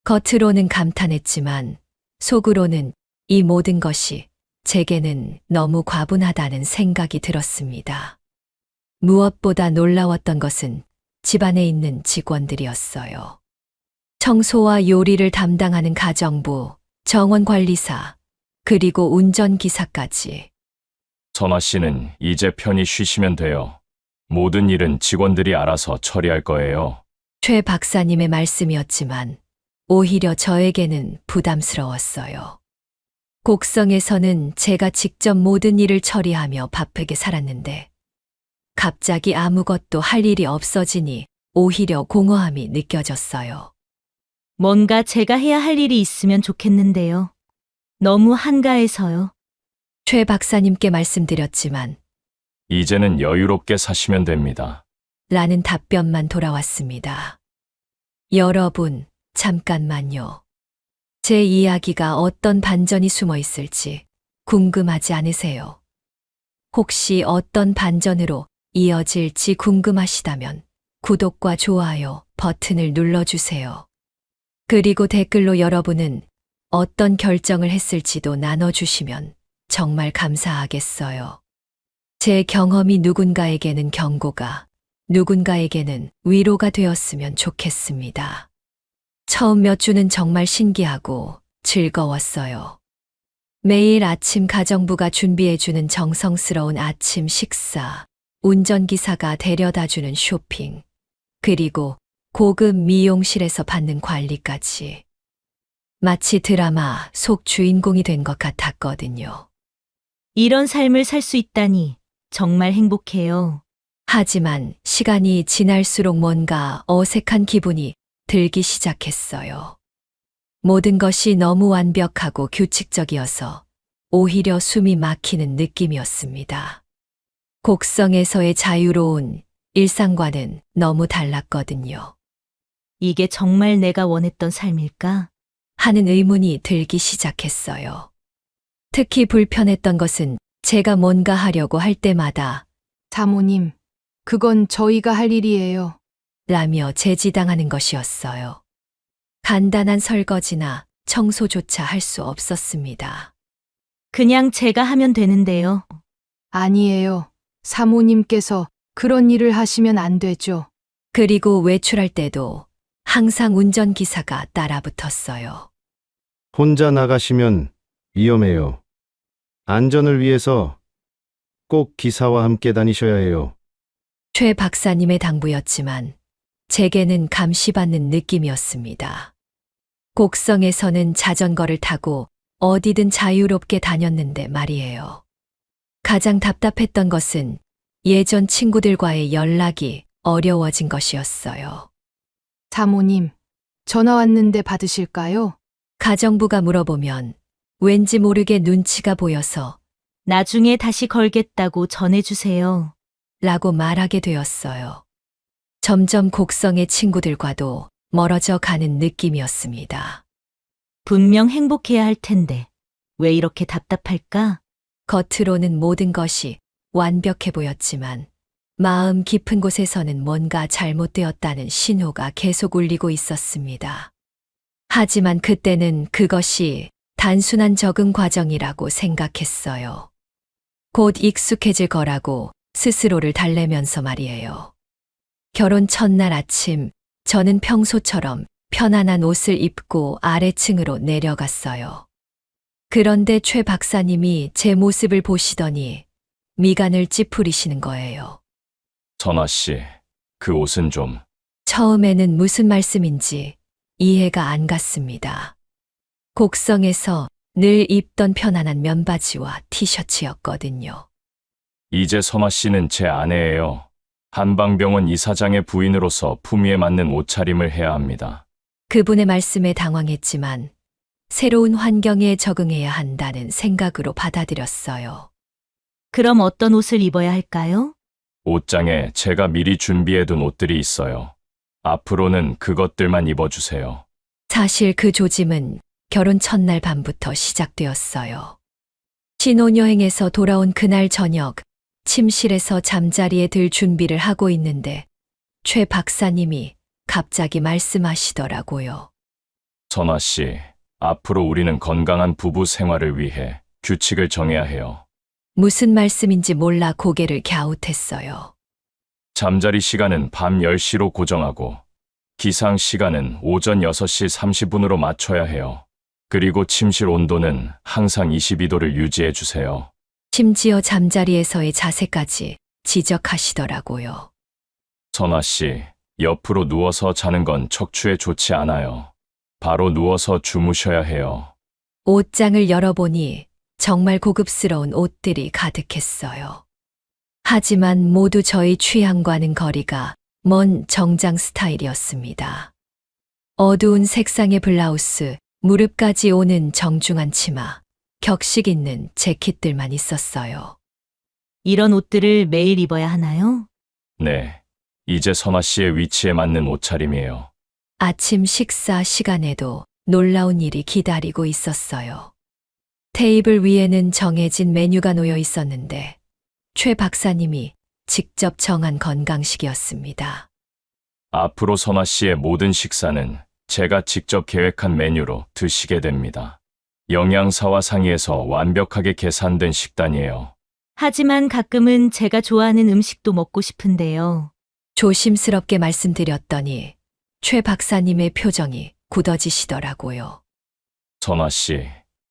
Speaker 1: 겉으로는 감탄했지만 속으로는 이 모든 것이 제게는 너무 과분하다는 생각이 들었습니다. 무엇보다 놀라웠던 것은 집안에 있는 직원들이었어요. 청소와 요리를 담당하는 가정부, 정원관리사, 그리고 운전기사까지.
Speaker 8: 선화 씨는 이제 편히 쉬시면 돼요. 모든 일은 직원들이 알아서 처리할 거예요.
Speaker 1: 최 박사님의 말씀이었지만 오히려 저에게는 부담스러웠어요. 곡성에서는 제가 직접 모든 일을 처리하며 바쁘게 살았는데 갑자기 아무것도 할 일이 없어지니 오히려 공허함이 느껴졌어요.
Speaker 5: 뭔가 제가 해야 할 일이 있으면 좋겠는데요. 너무 한가해서요.
Speaker 1: 최 박사님께 말씀드렸지만
Speaker 8: 이제는 여유롭게 사시면 됩니다.
Speaker 1: 라는 답변만 돌아왔습니다. 여러분, 잠깐만요. 제 이야기가 어떤 반전이 숨어 있을지 궁금하지 않으세요? 혹시 어떤 반전으로 이어질지 궁금하시다면 구독과 좋아요 버튼을 눌러주세요. 그리고 댓글로 여러분은 어떤 결정을 했을지도 나눠주시면 정말 감사하겠어요. 제 경험이 누군가에게는 경고가, 누군가에게는 위로가 되었으면 좋겠습니다. 처음 몇 주는 정말 신기하고 즐거웠어요. 매일 아침 가정부가 준비해주는 정성스러운 아침 식사, 운전기사가 데려다주는 쇼핑, 그리고 고급 미용실에서 받는 관리까지. 마치 드라마 속 주인공이 된 것 같았거든요.
Speaker 5: 이런 삶을 살 수 있다니 정말 행복해요.
Speaker 1: 하지만 시간이 지날수록 뭔가 어색한 기분이 들기 시작했어요. 모든 것이 너무 완벽하고 규칙적이어서 오히려 숨이 막히는 느낌이었습니다. 곡성에서의 자유로운 일상과는 너무 달랐거든요.
Speaker 5: 이게 정말 내가 원했던 삶일까?
Speaker 1: 하는 의문이 들기 시작했어요. 특히 불편했던 것은 제가 뭔가 하려고 할 때마다
Speaker 3: 사모님, 그건 저희가 할 일이에요.
Speaker 1: 라며 제지당하는 것이었어요. 간단한 설거지나 청소조차 할 수 없었습니다.
Speaker 5: 그냥 제가 하면 되는데요.
Speaker 3: 아니에요. 사모님께서 그런 일을 하시면 안 되죠.
Speaker 1: 그리고 외출할 때도 항상 운전기사가 따라붙었어요.
Speaker 6: 혼자 나가시면 위험해요. 안전을 위해서 꼭 기사와 함께 다니셔야 해요.
Speaker 1: 최 박사님의 당부였지만 제게는 감시받는 느낌이었습니다. 곡성에서는 자전거를 타고 어디든 자유롭게 다녔는데 말이에요. 가장 답답했던 것은 예전 친구들과의 연락이 어려워진 것이었어요.
Speaker 3: 사모님, 전화 왔는데 받으실까요?
Speaker 1: 가정부가 물어보면 왠지 모르게 눈치가 보여서
Speaker 5: 나중에 다시 걸겠다고 전해주세요.
Speaker 1: 라고 말하게 되었어요. 점점 곡성의 친구들과도 멀어져 가는 느낌이었습니다.
Speaker 5: 분명 행복해야 할 텐데 왜 이렇게 답답할까?
Speaker 1: 겉으로는 모든 것이 완벽해 보였지만 마음 깊은 곳에서는 뭔가 잘못되었다는 신호가 계속 울리고 있었습니다. 하지만 그때는 그것이 단순한 적응 과정이라고 생각했어요. 곧 익숙해질 거라고 스스로를 달래면서 말이에요. 결혼 첫날 아침, 저는 평소처럼 편안한 옷을 입고 아래층으로 내려갔어요. 그런데 최 박사님이 제 모습을 보시더니 미간을 찌푸리시는 거예요.
Speaker 8: 선아 씨, 그 옷은 좀
Speaker 1: 처음에는 무슨 말씀인지 이해가 안 갔습니다. 곡성에서 늘 입던 편안한 면바지와 티셔츠였거든요.
Speaker 8: 이제 선아 씨는 제 아내예요. 한방병원 이사장의 부인으로서 품위에 맞는 옷차림을 해야 합니다.
Speaker 1: 그분의 말씀에 당황했지만 새로운 환경에 적응해야 한다는 생각으로 받아들였어요.
Speaker 5: 그럼 어떤 옷을 입어야 할까요?
Speaker 8: 옷장에 제가 미리 준비해둔 옷들이 있어요. 앞으로는 그것들만 입어주세요.
Speaker 1: 사실 그 조짐은 결혼 첫날 밤부터 시작되었어요. 신혼여행에서 돌아온 그날 저녁, 침실에서 잠자리에 들 준비를 하고 있는데 최 박사님이 갑자기 말씀하시더라고요.
Speaker 8: 선아 씨, 앞으로 우리는 건강한 부부 생활을 위해 규칙을 정해야 해요.
Speaker 1: 무슨 말씀인지 몰라 고개를 갸웃했어요.
Speaker 8: 잠자리 시간은 밤 10시로 고정하고 기상 시간은 오전 6시 30분으로 맞춰야 해요. 그리고 침실 온도는 항상 22도를 유지해 주세요.
Speaker 1: 심지어 잠자리에서의 자세까지 지적하시더라고요.
Speaker 8: 선아 씨, 옆으로 누워서 자는 건 척추에 좋지 않아요. 바로 누워서 주무셔야 해요.
Speaker 1: 옷장을 열어보니 정말 고급스러운 옷들이 가득했어요. 하지만 모두 저희 취향과는 거리가 먼 정장 스타일이었습니다. 어두운 색상의 블라우스, 무릎까지 오는 정중한 치마, 격식 있는 재킷들만 있었어요.
Speaker 5: 이런 옷들을 매일 입어야 하나요?
Speaker 8: 네, 이제 선아 씨의 위치에 맞는 옷차림이에요.
Speaker 1: 아침 식사 시간에도 놀라운 일이 기다리고 있었어요. 테이블 위에는 정해진 메뉴가 놓여 있었는데 최 박사님이 직접 정한 건강식이었습니다.
Speaker 8: 앞으로 선아 씨의 모든 식사는 제가 직접 계획한 메뉴로 드시게 됩니다. 영양사와 상의해서 완벽하게 계산된 식단이에요.
Speaker 5: 하지만 가끔은 제가 좋아하는 음식도 먹고 싶은데요.
Speaker 1: 조심스럽게 말씀드렸더니 최 박사님의 표정이 굳어지시더라고요.
Speaker 8: 선아 씨,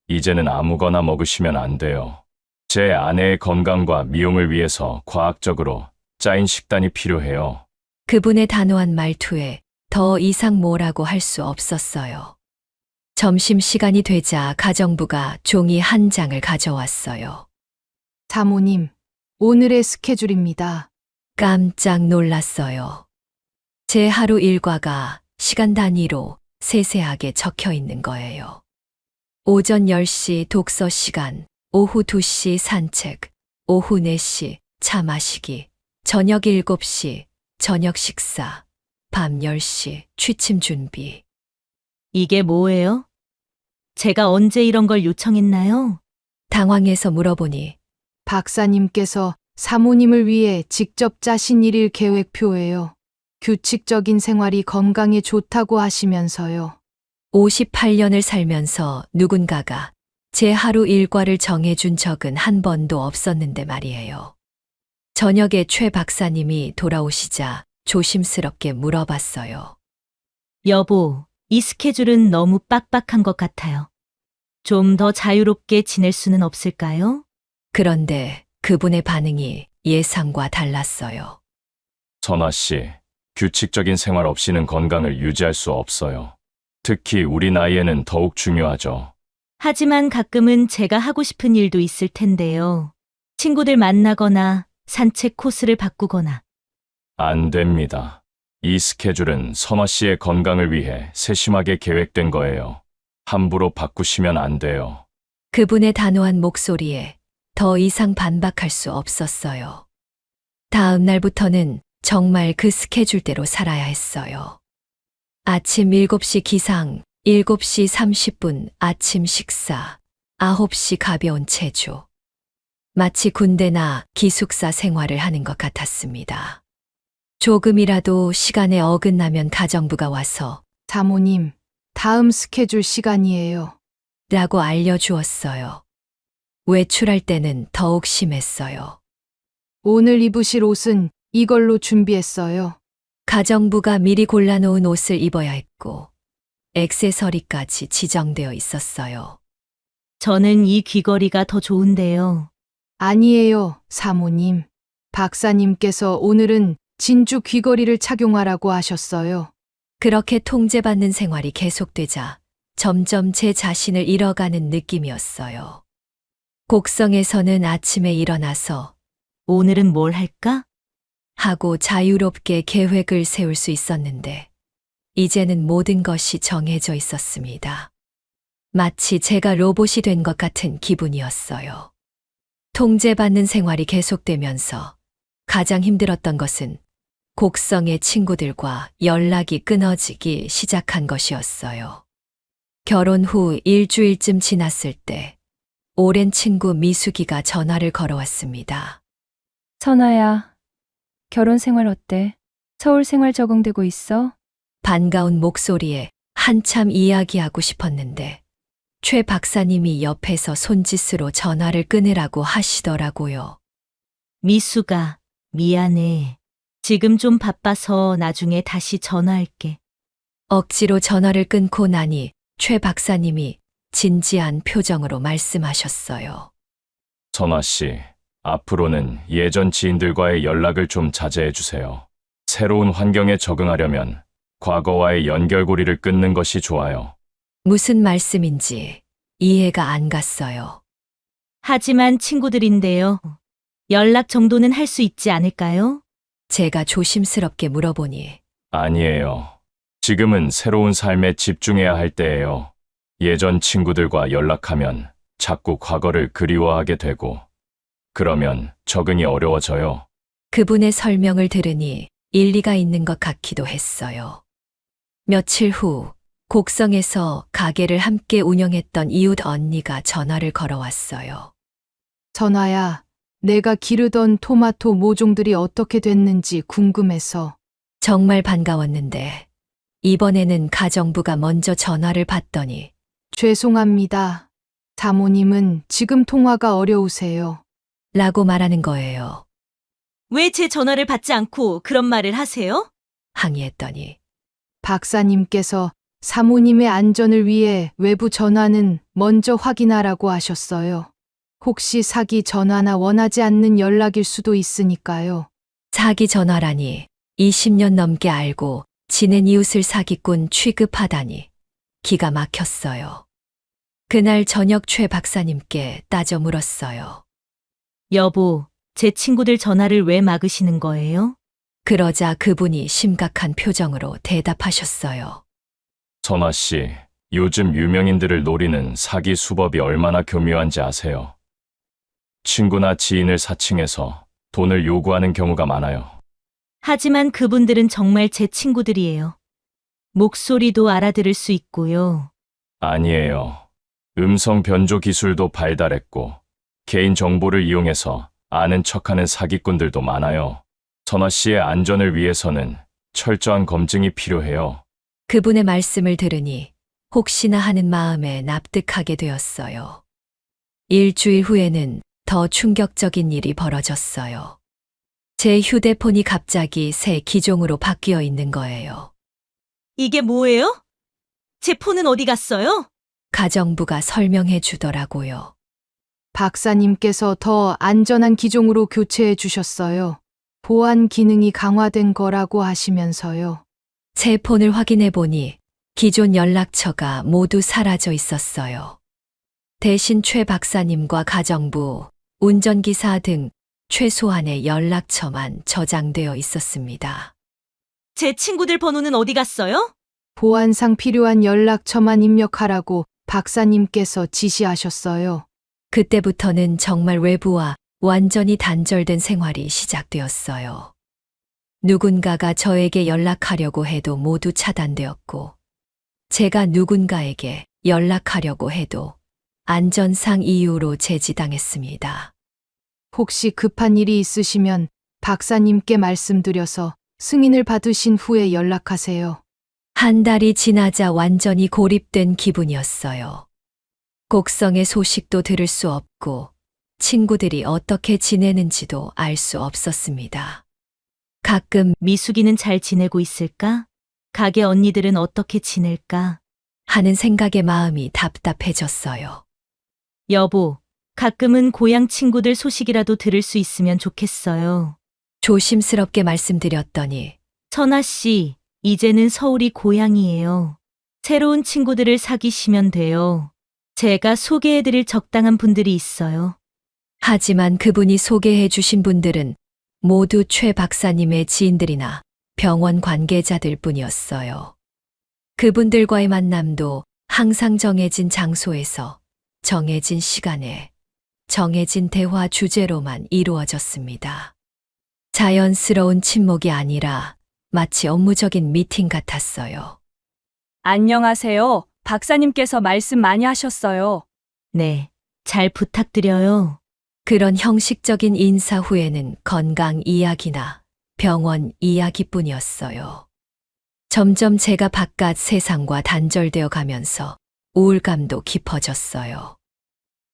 Speaker 8: 이제는 아무거나 먹으시면 안 돼요. 제 아내의 건강과 미용을 위해서 과학적으로 짜인 식단이 필요해요.
Speaker 1: 그분의 단호한 말투에 더 이상 뭐라고 할 수 없었어요. 점심시간이 되자 가정부가 종이 한 장을 가져왔어요.
Speaker 3: 사모님, 오늘의 스케줄입니다.
Speaker 1: 깜짝 놀랐어요. 제 하루 일과가 시간 단위로 세세하게 적혀 있는 거예요. 오전 10시 독서 시간, 오후 2시 산책, 오후 4시 차 마시기, 저녁 7시 저녁 식사, 밤 10시 취침 준비.
Speaker 5: 이게 뭐예요? 제가 언제 이런 걸 요청했나요?
Speaker 1: 당황해서 물어보니
Speaker 3: 박사님께서 사모님을 위해 직접 짜신 일일 계획표예요. 규칙적인 생활이 건강에 좋다고 하시면서요.
Speaker 1: 58년을 살면서 누군가가 제 하루 일과를 정해준 적은 한 번도 없었는데 말이에요. 저녁에 최 박사님이 돌아오시자 조심스럽게 물어봤어요.
Speaker 5: 여보, 이 스케줄은 너무 빡빡한 것 같아요. 좀 더 자유롭게 지낼 수는 없을까요?
Speaker 1: 그런데 그분의 반응이 예상과 달랐어요.
Speaker 8: 선아 씨, 규칙적인 생활 없이는 건강을 유지할 수 없어요. 특히 우리 나이에는 더욱 중요하죠.
Speaker 5: 하지만 가끔은 제가 하고 싶은 일도 있을 텐데요. 친구들 만나거나 산책 코스를 바꾸거나.
Speaker 8: 안 됩니다. 이 스케줄은 선아 씨의 건강을 위해 세심하게 계획된 거예요. 함부로 바꾸시면 안 돼요.
Speaker 1: 그분의 단호한 목소리에 더 이상 반박할 수 없었어요. 다음 날부터는 정말 그 스케줄대로 살아야 했어요. 아침 7시 기상, 7시 30분 아침 식사, 9시 가벼운 체조. 마치 군대나 기숙사 생활을 하는 것 같았습니다. 조금이라도 시간에 어긋나면 가정부가 와서
Speaker 3: 사모님, 다음 스케줄 시간이에요.
Speaker 1: 라고 알려주었어요. 외출할 때는 더욱 심했어요.
Speaker 3: 오늘 입으실 옷은 이걸로 준비했어요.
Speaker 1: 가정부가 미리 골라놓은 옷을 입어야 했고, 액세서리까지 지정되어 있었어요.
Speaker 5: 저는 이 귀걸이가 더 좋은데요.
Speaker 3: 아니에요, 사모님. 박사님께서 오늘은 진주 귀걸이를 착용하라고 하셨어요.
Speaker 1: 그렇게 통제받는 생활이 계속되자 점점 제 자신을 잃어가는 느낌이었어요. 곡성에서는 아침에 일어나서
Speaker 5: 오늘은 뭘 할까?
Speaker 1: 하고 자유롭게 계획을 세울 수 있었는데, 이제는 모든 것이 정해져 있었습니다. 마치 제가 로봇이 된 것 같은 기분이었어요. 통제받는 생활이 계속되면서 가장 힘들었던 것은 곡성의 친구들과 연락이 끊어지기 시작한 것이었어요. 결혼 후 일주일쯤 지났을 때 오랜 친구 미숙이가 전화를 걸어왔습니다.
Speaker 7: 선아야, 결혼 생활 어때? 서울 생활 적응되고 있어?
Speaker 1: 반가운 목소리에 한참 이야기하고 싶었는데 최 박사님이 옆에서 손짓으로 전화를 끊으라고 하시더라고요.
Speaker 5: 미수가, 미안해. 지금 좀 바빠서 나중에 다시 전화할게.
Speaker 1: 억지로 전화를 끊고 나니 최 박사님이 진지한 표정으로 말씀하셨어요.
Speaker 8: 선화 씨, 앞으로는 예전 지인들과의 연락을 좀 자제해 주세요. 새로운 환경에 적응하려면 과거와의 연결고리를 끊는 것이 좋아요.
Speaker 1: 무슨 말씀인지 이해가 안 갔어요.
Speaker 5: 하지만 친구들인데요. 연락 정도는 할 수 있지 않을까요?
Speaker 1: 제가 조심스럽게 물어보니
Speaker 8: 아니에요. 지금은 새로운 삶에 집중해야 할 때예요. 예전 친구들과 연락하면 자꾸 과거를 그리워하게 되고, 그러면 적응이 어려워져요.
Speaker 1: 그분의 설명을 들으니 일리가 있는 것 같기도 했어요. 며칠 후 곡성에서 가게를 함께 운영했던 이웃 언니가 전화를 걸어왔어요.
Speaker 3: 선아야, 내가 기르던 토마토 모종들이 어떻게 됐는지 궁금해서.
Speaker 1: 정말 반가웠는데 이번에는 가정부가 먼저 전화를 받더니
Speaker 3: 죄송합니다. 사모님은 지금 통화가 어려우세요.
Speaker 1: 라고 말하는 거예요.
Speaker 5: 왜 제 전화를 받지 않고 그런 말을 하세요?
Speaker 1: 항의했더니
Speaker 3: 박사님께서 사모님의 안전을 위해 외부 전화는 먼저 확인하라고 하셨어요. 혹시 사기 전화나 원하지 않는 연락일 수도 있으니까요.
Speaker 1: 사기 전화라니 20년 넘게 알고 지낸 이웃을 사기꾼 취급하다니 기가 막혔어요. 그날 저녁 최 박사님께 따져 물었어요.
Speaker 5: 여보, 제 친구들 전화를 왜 막으시는 거예요?
Speaker 1: 그러자 그분이 심각한 표정으로 대답하셨어요.
Speaker 8: 선화 씨, 요즘 유명인들을 노리는 사기 수법이 얼마나 교묘한지 아세요? 친구나 지인을 사칭해서 돈을 요구하는 경우가 많아요.
Speaker 5: 하지만 그분들은 정말 제 친구들이에요. 목소리도 알아들을 수 있고요.
Speaker 8: 아니에요. 음성 변조 기술도 발달했고, 개인 정보를 이용해서 아는 척하는 사기꾼들도 많아요. 선화 씨의 안전을 위해서는 철저한 검증이 필요해요.
Speaker 1: 그분의 말씀을 들으니 혹시나 하는 마음에 납득하게 되었어요. 일주일 후에는 더 충격적인 일이 벌어졌어요. 제 휴대폰이 갑자기 새 기종으로 바뀌어 있는 거예요.
Speaker 5: 이게 뭐예요? 제 폰은 어디 갔어요?
Speaker 1: 가정부가 설명해 주더라고요.
Speaker 3: 박사님께서 더 안전한 기종으로 교체해 주셨어요. 보안 기능이 강화된 거라고 하시면서요.
Speaker 1: 제 폰을 확인해 보니 기존 연락처가 모두 사라져 있었어요. 대신 최 박사님과 가정부, 운전기사 등 최소한의 연락처만 저장되어 있었습니다.
Speaker 5: 제 친구들 번호는 어디 갔어요?
Speaker 3: 보안상 필요한 연락처만 입력하라고 박사님께서 지시하셨어요.
Speaker 1: 그때부터는 정말 외부와 완전히 단절된 생활이 시작되었어요. 누군가가 저에게 연락하려고 해도 모두 차단되었고, 제가 누군가에게 연락하려고 해도 안전상 이유로 제지당했습니다.
Speaker 3: 혹시 급한 일이 있으시면 박사님께 말씀드려서 승인을 받으신 후에 연락하세요.
Speaker 1: 한 달이 지나자 완전히 고립된 기분이었어요. 곡성의 소식도 들을 수 없고 친구들이 어떻게 지내는지도 알 수 없었습니다. 가끔
Speaker 5: 미숙이는 잘 지내고 있을까? 가게 언니들은 어떻게 지낼까?
Speaker 1: 하는 생각에 마음이 답답해졌어요.
Speaker 5: 여보, 가끔은 고향 친구들 소식이라도 들을 수 있으면 좋겠어요.
Speaker 1: 조심스럽게 말씀드렸더니
Speaker 5: 선아 씨, 이제는 서울이 고향이에요. 새로운 친구들을 사귀시면 돼요. 제가 소개해드릴 적당한 분들이 있어요.
Speaker 1: 하지만 그분이 소개해 주신 분들은 모두 최 박사님의 지인들이나 병원 관계자들 뿐이었어요. 그분들과의 만남도 항상 정해진 장소에서 정해진 시간에 정해진 대화 주제로만 이루어졌습니다. 자연스러운 침묵이 아니라 마치 업무적인 미팅 같았어요.
Speaker 7: 안녕하세요. 박사님께서 말씀 많이 하셨어요.
Speaker 5: 네, 잘 부탁드려요.
Speaker 1: 그런 형식적인 인사 후에는 건강 이야기나 병원 이야기뿐이었어요. 점점 제가 바깥 세상과 단절되어 가면서 우울감도 깊어졌어요.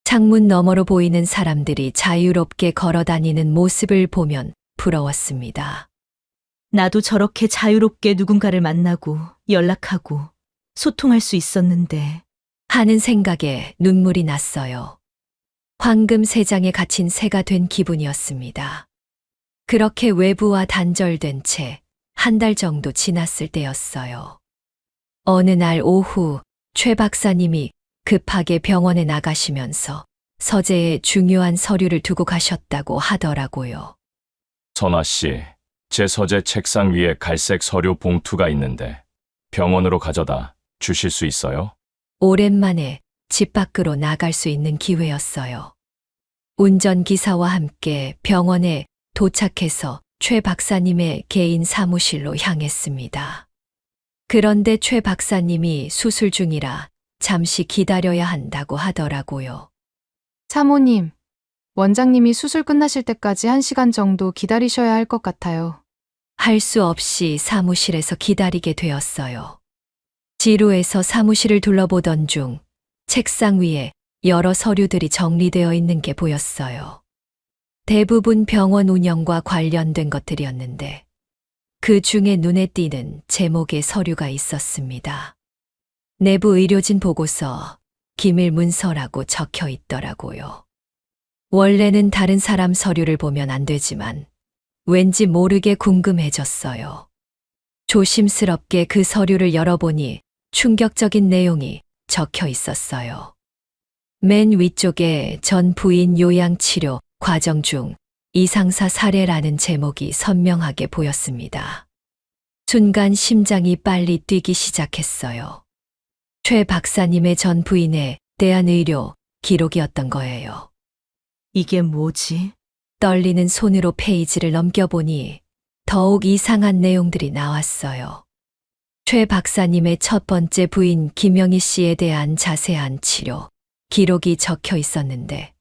Speaker 1: 창문 너머로 보이는 사람들이 자유롭게 걸어 다니는 모습을 보면 부러웠습니다.
Speaker 5: 나도 저렇게 자유롭게 누군가를 만나고 연락하고 소통할 수 있었는데.
Speaker 1: 하는 생각에 눈물이 났어요. 황금 세장에 갇힌 새가 된 기분이었습니다. 그렇게 외부와 단절된 채 한 달 정도 지났을 때였어요. 어느 날 오후 최 박사님이 급하게 병원에 나가시면서 서재에 중요한 서류를 두고 가셨다고 하더라고요.
Speaker 8: 선아 씨, 제 서재 책상 위에 갈색 서류 봉투가 있는데 병원으로 가져다 주실 수 있어요?
Speaker 1: 오랜만에 집 밖으로 나갈 수 있는 기회였어요. 운전기사와 함께 병원에 도착해서 최 박사님의 개인 사무실로 향했습니다. 그런데 최 박사님이 수술 중이라 잠시 기다려야 한다고 하더라고요.
Speaker 3: 사모님, 원장님이 수술 끝나실 때까지 1시간 정도 기다리셔야 할 것 같아요.
Speaker 1: 할 수 없이 사무실에서 기다리게 되었어요. 지루해서 사무실을 둘러보던 중 책상 위에 여러 서류들이 정리되어 있는 게 보였어요. 대부분 병원 운영과 관련된 것들이었는데 그 중에 눈에 띄는 제목의 서류가 있었습니다. 내부 의료진 보고서, 기밀 문서라고 적혀 있더라고요. 원래는 다른 사람 서류를 보면 안 되지만 왠지 모르게 궁금해졌어요. 조심스럽게 그 서류를 열어보니 충격적인 내용이 적혀 있었어요. 맨 위쪽에 전 부인 요양치료 과정 중 이상사 사례라는 제목이 선명하게 보였습니다. 순간 심장이 빨리 뛰기 시작했어요. 최 박사님의 전 부인에 대한 의료 기록이었던 거예요.
Speaker 5: 이게 뭐지?
Speaker 1: 떨리는 손으로 페이지를 넘겨보니 더욱 이상한 내용들이 나왔어요. 최 박사님의 첫 번째 부인 김영희 씨에 대한 자세한 치료 기록이 적혀 있었는데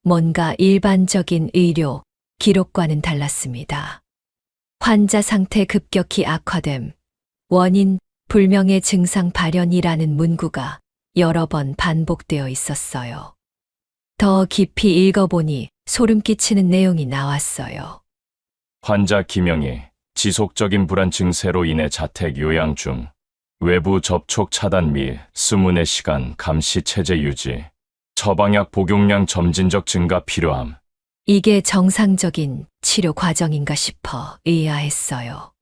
Speaker 1: 뭔가 일반적인 의료 기록과는 달랐습니다. 환자 상태 급격히 악화됨, 원인 불명의 증상 발현이라는 문구가 여러 번 반복되어 있었어요. 더 깊이 읽어보니 소름 끼치는 내용이 나왔어요.
Speaker 8: 환자 김영희, 지속적인 불안 증세로 인해 자택 요양 중, 외부 접촉 차단 및 24시간 감시 체제 유지, 처방약 복용량 점진적 증가 필요함.
Speaker 1: 이게 정상적인 치료 과정인가 싶어 의아했어요.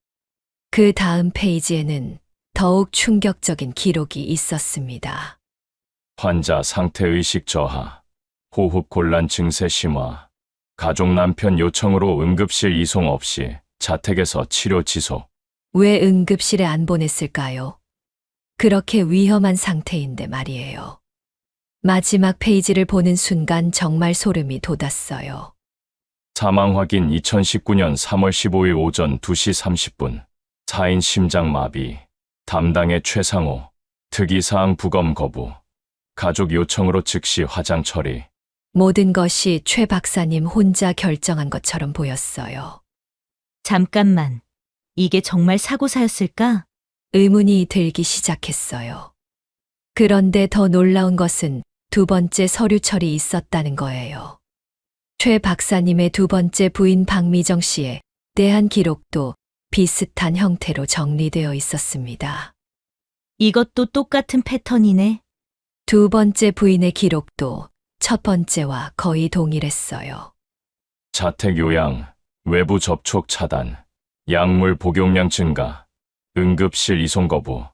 Speaker 1: 그 다음 페이지에는 더욱 충격적인 기록이 있었습니다.
Speaker 8: 환자 상태 의식 저하, 호흡 곤란 증세 심화, 가족 남편 요청으로 응급실 이송 없이 자택에서 치료 지속.
Speaker 1: 왜 응급실에 안 보냈을까요? 그렇게 위험한 상태인데 말이에요. 마지막 페이지를 보는 순간 정말 소름이 돋았어요.
Speaker 8: 사망 확인 2019년 3월 15일 오전 2시 30분. 4인 심장마비. 담당의 최상호. 특이사항 부검 거부. 가족 요청으로 즉시 화장 처리.
Speaker 1: 모든 것이 최 박사님 혼자 결정한 것처럼 보였어요.
Speaker 5: 잠깐만. 이게 정말 사고사였을까?
Speaker 1: 의문이 들기 시작했어요. 그런데 더 놀라운 것은 두 번째 서류철이 있었다는 거예요. 최 박사님의 두 번째 부인 박미정 씨에 대한 기록도 비슷한 형태로 정리되어 있었습니다.
Speaker 5: 이것도 똑같은 패턴이네.
Speaker 1: 두 번째 부인의 기록도 첫 번째와 거의 동일했어요.
Speaker 8: 자택 요양, 외부 접촉 차단, 약물 복용량 증가, 응급실 이송 거부,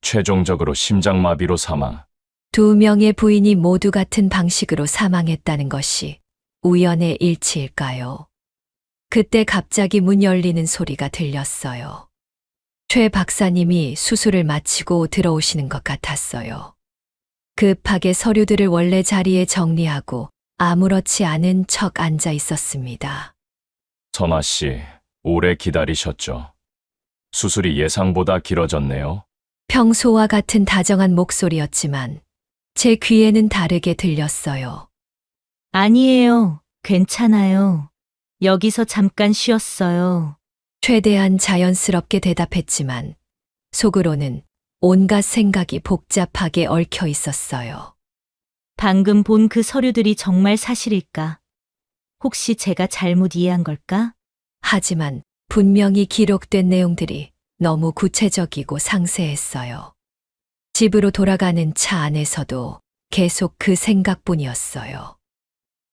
Speaker 8: 최종적으로 심장마비로 사망.
Speaker 1: 두 명의 부인이 모두 같은 방식으로 사망했다는 것이 우연의 일치일까요? 그때 갑자기 문 열리는 소리가 들렸어요. 최 박사님이 수술을 마치고 들어오시는 것 같았어요. 급하게 서류들을 원래 자리에 정리하고 아무렇지 않은 척 앉아 있었습니다.
Speaker 8: 선아 씨, 오래 기다리셨죠? 수술이 예상보다 길어졌네요.
Speaker 1: 평소와 같은 다정한 목소리였지만 제 귀에는 다르게 들렸어요.
Speaker 5: 아니에요. 괜찮아요. 여기서 잠깐 쉬었어요.
Speaker 1: 최대한 자연스럽게 대답했지만 속으로는 온갖 생각이 복잡하게 얽혀 있었어요.
Speaker 5: 방금 본 그 서류들이 정말 사실일까? 혹시 제가 잘못 이해한 걸까?
Speaker 1: 하지만 분명히 기록된 내용들이 너무 구체적이고 상세했어요. 집으로 돌아가는 차 안에서도 계속 그 생각뿐이었어요.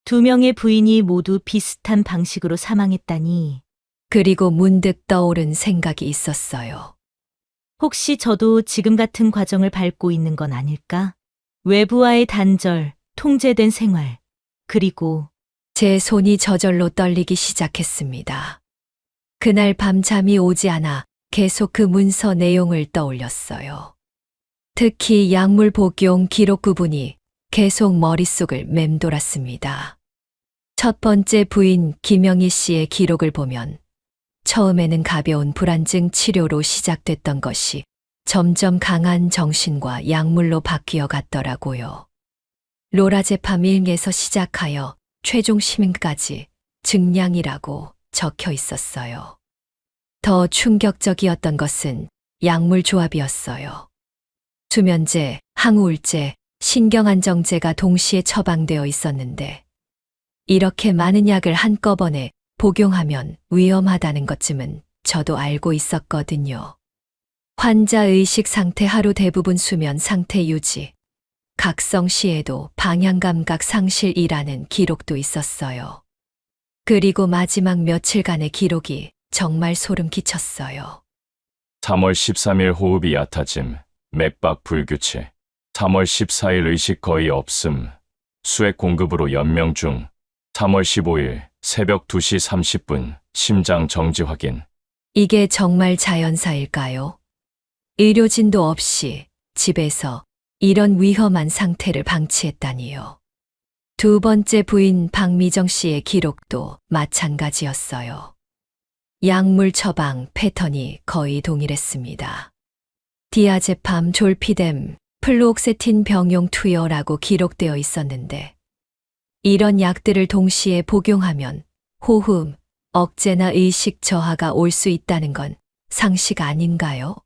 Speaker 5: 두 명의 부인이 모두 비슷한 방식으로 사망했다니.
Speaker 1: 그리고 문득 떠오른 생각이 있었어요.
Speaker 5: 혹시 저도 지금 같은 과정을 밟고 있는 건 아닐까? 외부와의 단절, 통제된 생활, 그리고
Speaker 1: 제 손이 저절로 떨리기 시작했습니다. 그날 밤 잠이 오지 않아 계속 그 문서 내용을 떠올렸어요. 특히 약물 복용 기록 부분이 계속 머릿속을 맴돌았습니다. 첫 번째 부인 김영희 씨의 기록을 보면 처음에는 가벼운 불안증 치료로 시작됐던 것이 점점 강한 정신과 약물로 바뀌어 갔더라고요. 로라제팜 1에서 시작하여 최종 심음까지 증량이라고 적혀 있었어요. 더 충격적이었던 것은 약물 조합이었어요. 수면제, 항우울제, 신경안정제가 동시에 처방되어 있었는데 이렇게 많은 약을 한꺼번에 복용하면 위험하다는 것쯤은 저도 알고 있었거든요. 환자 의식 상태 하루 대부분 수면 상태 유지, 각성 시에도 방향감각 상실이라는 기록도 있었어요. 그리고 마지막 며칠간의 기록이 정말 소름 끼쳤어요.
Speaker 8: 3월 13일 호흡이 얕아짐, 맥박 불규칙. 3월 14일 의식 거의 없음, 수액 공급으로 연명 중. 3월 15일 새벽 2시 30분 심장 정지 확인.
Speaker 1: 이게 정말 자연사일까요? 의료진도 없이 집에서 이런 위험한 상태를 방치했다니요. 두 번째 부인 박미정 씨의 기록도 마찬가지였어요. 약물 처방 패턴이 거의 동일했습니다. 디아제팜, 졸피뎀, 플루옥세틴 병용 투여라고 기록되어 있었는데 이런 약들을 동시에 복용하면 호흡, 억제나 의식 저하가 올 수 있다는 건 상식 아닌가요?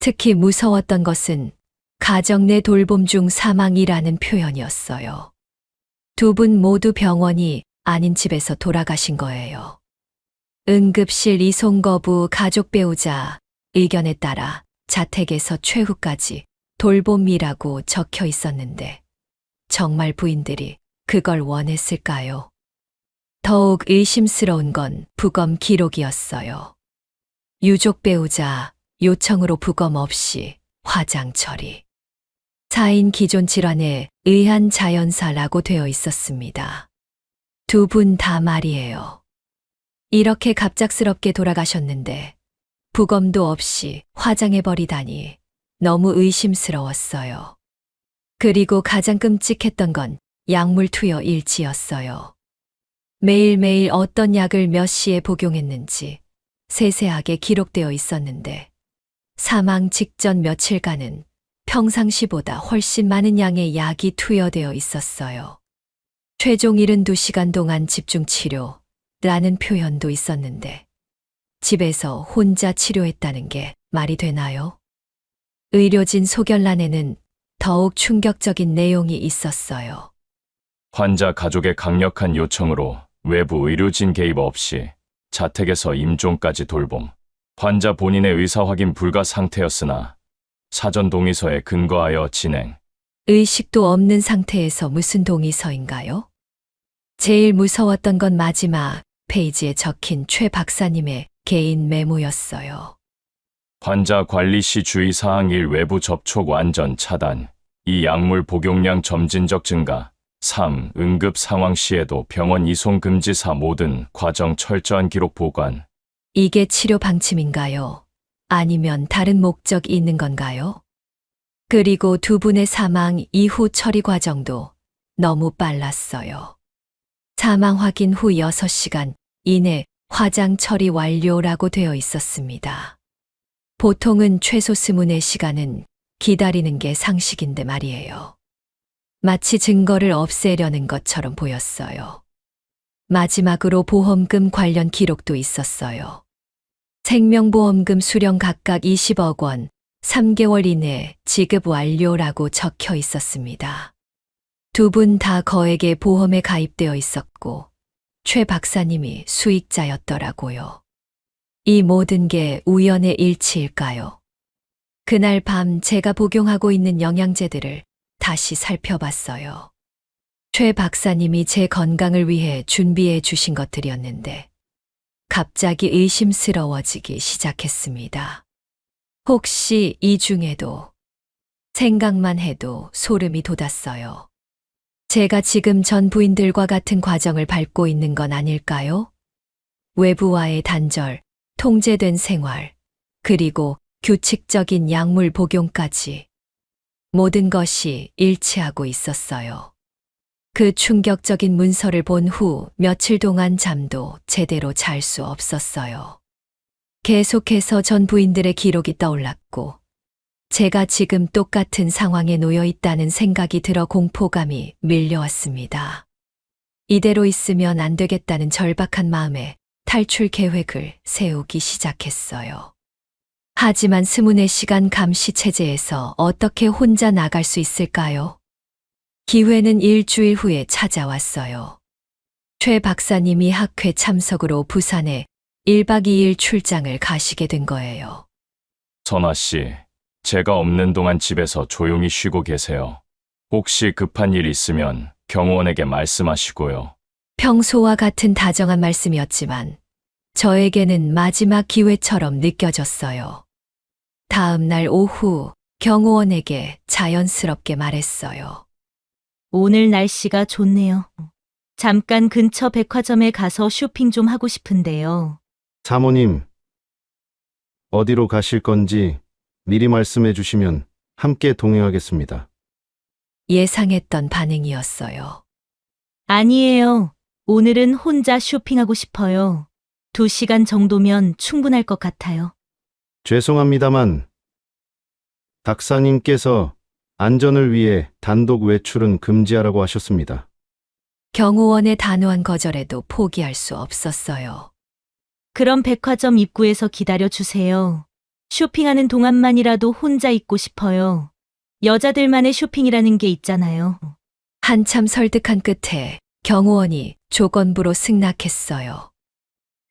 Speaker 1: 특히 무서웠던 것은 가정 내 돌봄 중 사망이라는 표현이었어요. 두 분 모두 병원이 아닌 집에서 돌아가신 거예요. 응급실 이송 거부, 가족 배우자 의견에 따라 자택에서 최후까지 돌봄이라고 적혀 있었는데 정말 부인들이 그걸 원했을까요? 더욱 의심스러운 건 부검 기록이었어요. 유족 배우자 요청으로 부검 없이 화장 처리. 4인 기존 질환에 의한 자연사라고 되어 있었습니다. 두 분 다 말이에요. 이렇게 갑작스럽게 돌아가셨는데 부검도 없이 화장해버리다니 너무 의심스러웠어요. 그리고 가장 끔찍했던 건 약물 투여 일지였어요. 매일매일 어떤 약을 몇 시에 복용했는지 세세하게 기록되어 있었는데 사망 직전 며칠간은 평상시보다 훨씬 많은 양의 약이 투여되어 있었어요. 최종 72시간 동안 집중치료라는 표현도 있었는데 집에서 혼자 치료했다는 게 말이 되나요? 의료진 소견란에는 더욱 충격적인 내용이 있었어요.
Speaker 8: 환자 가족의 강력한 요청으로 외부 의료진 개입 없이 자택에서 임종까지 돌봄. 환자 본인의 의사 확인 불가 상태였으나 사전 동의서에 근거하여 진행.
Speaker 1: 의식도 없는 상태에서 무슨 동의서인가요? 제일 무서웠던 건 마지막 페이지에 적힌 최 박사님의 개인 메모였어요.
Speaker 8: 환자 관리 시 주의사항 1 외부 접촉 완전 차단. 2 약물 복용량 점진적 증가. 3 응급 상황 시에도 병원 이송 금지. 4 모든 과정 철저한 기록 보관.
Speaker 1: 이게 치료 방침인가요? 아니면 다른 목적이 있는 건가요? 그리고 두 분의 사망 이후 처리 과정도 너무 빨랐어요. 사망 확인 후 6시간 이내 화장 처리 완료라고 되어 있었습니다. 보통은 최소 24시간은 기다리는 게 상식인데 말이에요. 마치 증거를 없애려는 것처럼 보였어요. 마지막으로 보험금 관련 기록도 있었어요. 생명보험금 수령 각각 20억 원, 3개월 이내 지급 완료라고 적혀 있었습니다. 두 분 다 거액의 보험에 가입되어 있었고, 최 박사님이 수익자였더라고요. 이 모든 게 우연의 일치일까요? 그날 밤 제가 복용하고 있는 영양제들을 다시 살펴봤어요. 최 박사님이 제 건강을 위해 준비해 주신 것들이었는데 갑자기 의심스러워지기 시작했습니다. 혹시 이 중에도 생각만 해도 소름이 돋았어요. 제가 지금 전 부인들과 같은 과정을 밟고 있는 건 아닐까요? 외부와의 단절, 통제된 생활, 그리고 규칙적인 약물 복용까지. 모든 것이 일치하고 있었어요. 그 충격적인 문서를 본 후 며칠 동안 잠도 제대로 잘 수 없었어요. 계속해서 전 부인들의 기록이 떠올랐고, 제가 지금 똑같은 상황에 놓여 있다는 생각이 들어 공포감이 밀려왔습니다. 이대로 있으면 안 되겠다는 절박한 마음에 탈출 계획을 세우기 시작했어요. 하지만 24시간 감시 체제에서 어떻게 혼자 나갈 수 있을까요? 기회는 일주일 후에 찾아왔어요. 최 박사님이 학회 참석으로 부산에 1박 2일 출장을 가시게 된 거예요.
Speaker 8: 선아 씨, 제가 없는 동안 집에서 조용히 쉬고 계세요. 혹시 급한 일 있으면 경호원에게 말씀하시고요.
Speaker 1: 평소와 같은 다정한 말씀이었지만 저에게는 마지막 기회처럼 느껴졌어요. 다음 날 오후 경호원에게 자연스럽게 말했어요.
Speaker 5: 오늘 날씨가 좋네요. 잠깐 근처 백화점에 가서 쇼핑 좀 하고 싶은데요.
Speaker 6: 사모님, 어디로 가실 건지 미리 말씀해 주시면 함께 동행하겠습니다.
Speaker 1: 예상했던 반응이었어요.
Speaker 5: 아니에요. 오늘은 혼자 쇼핑하고 싶어요. 2시간 정도면 충분할 것 같아요.
Speaker 6: 죄송합니다만 박사님께서 안전을 위해 단독 외출은 금지하라고 하셨습니다.
Speaker 1: 경호원의 단호한 거절에도 포기할 수 없었어요.
Speaker 5: 그럼 백화점 입구에서 기다려 주세요. 쇼핑하는 동안만이라도 혼자 있고 싶어요. 여자들만의 쇼핑이라는 게 있잖아요.
Speaker 1: 한참 설득한 끝에 경호원이 조건부로 승낙했어요.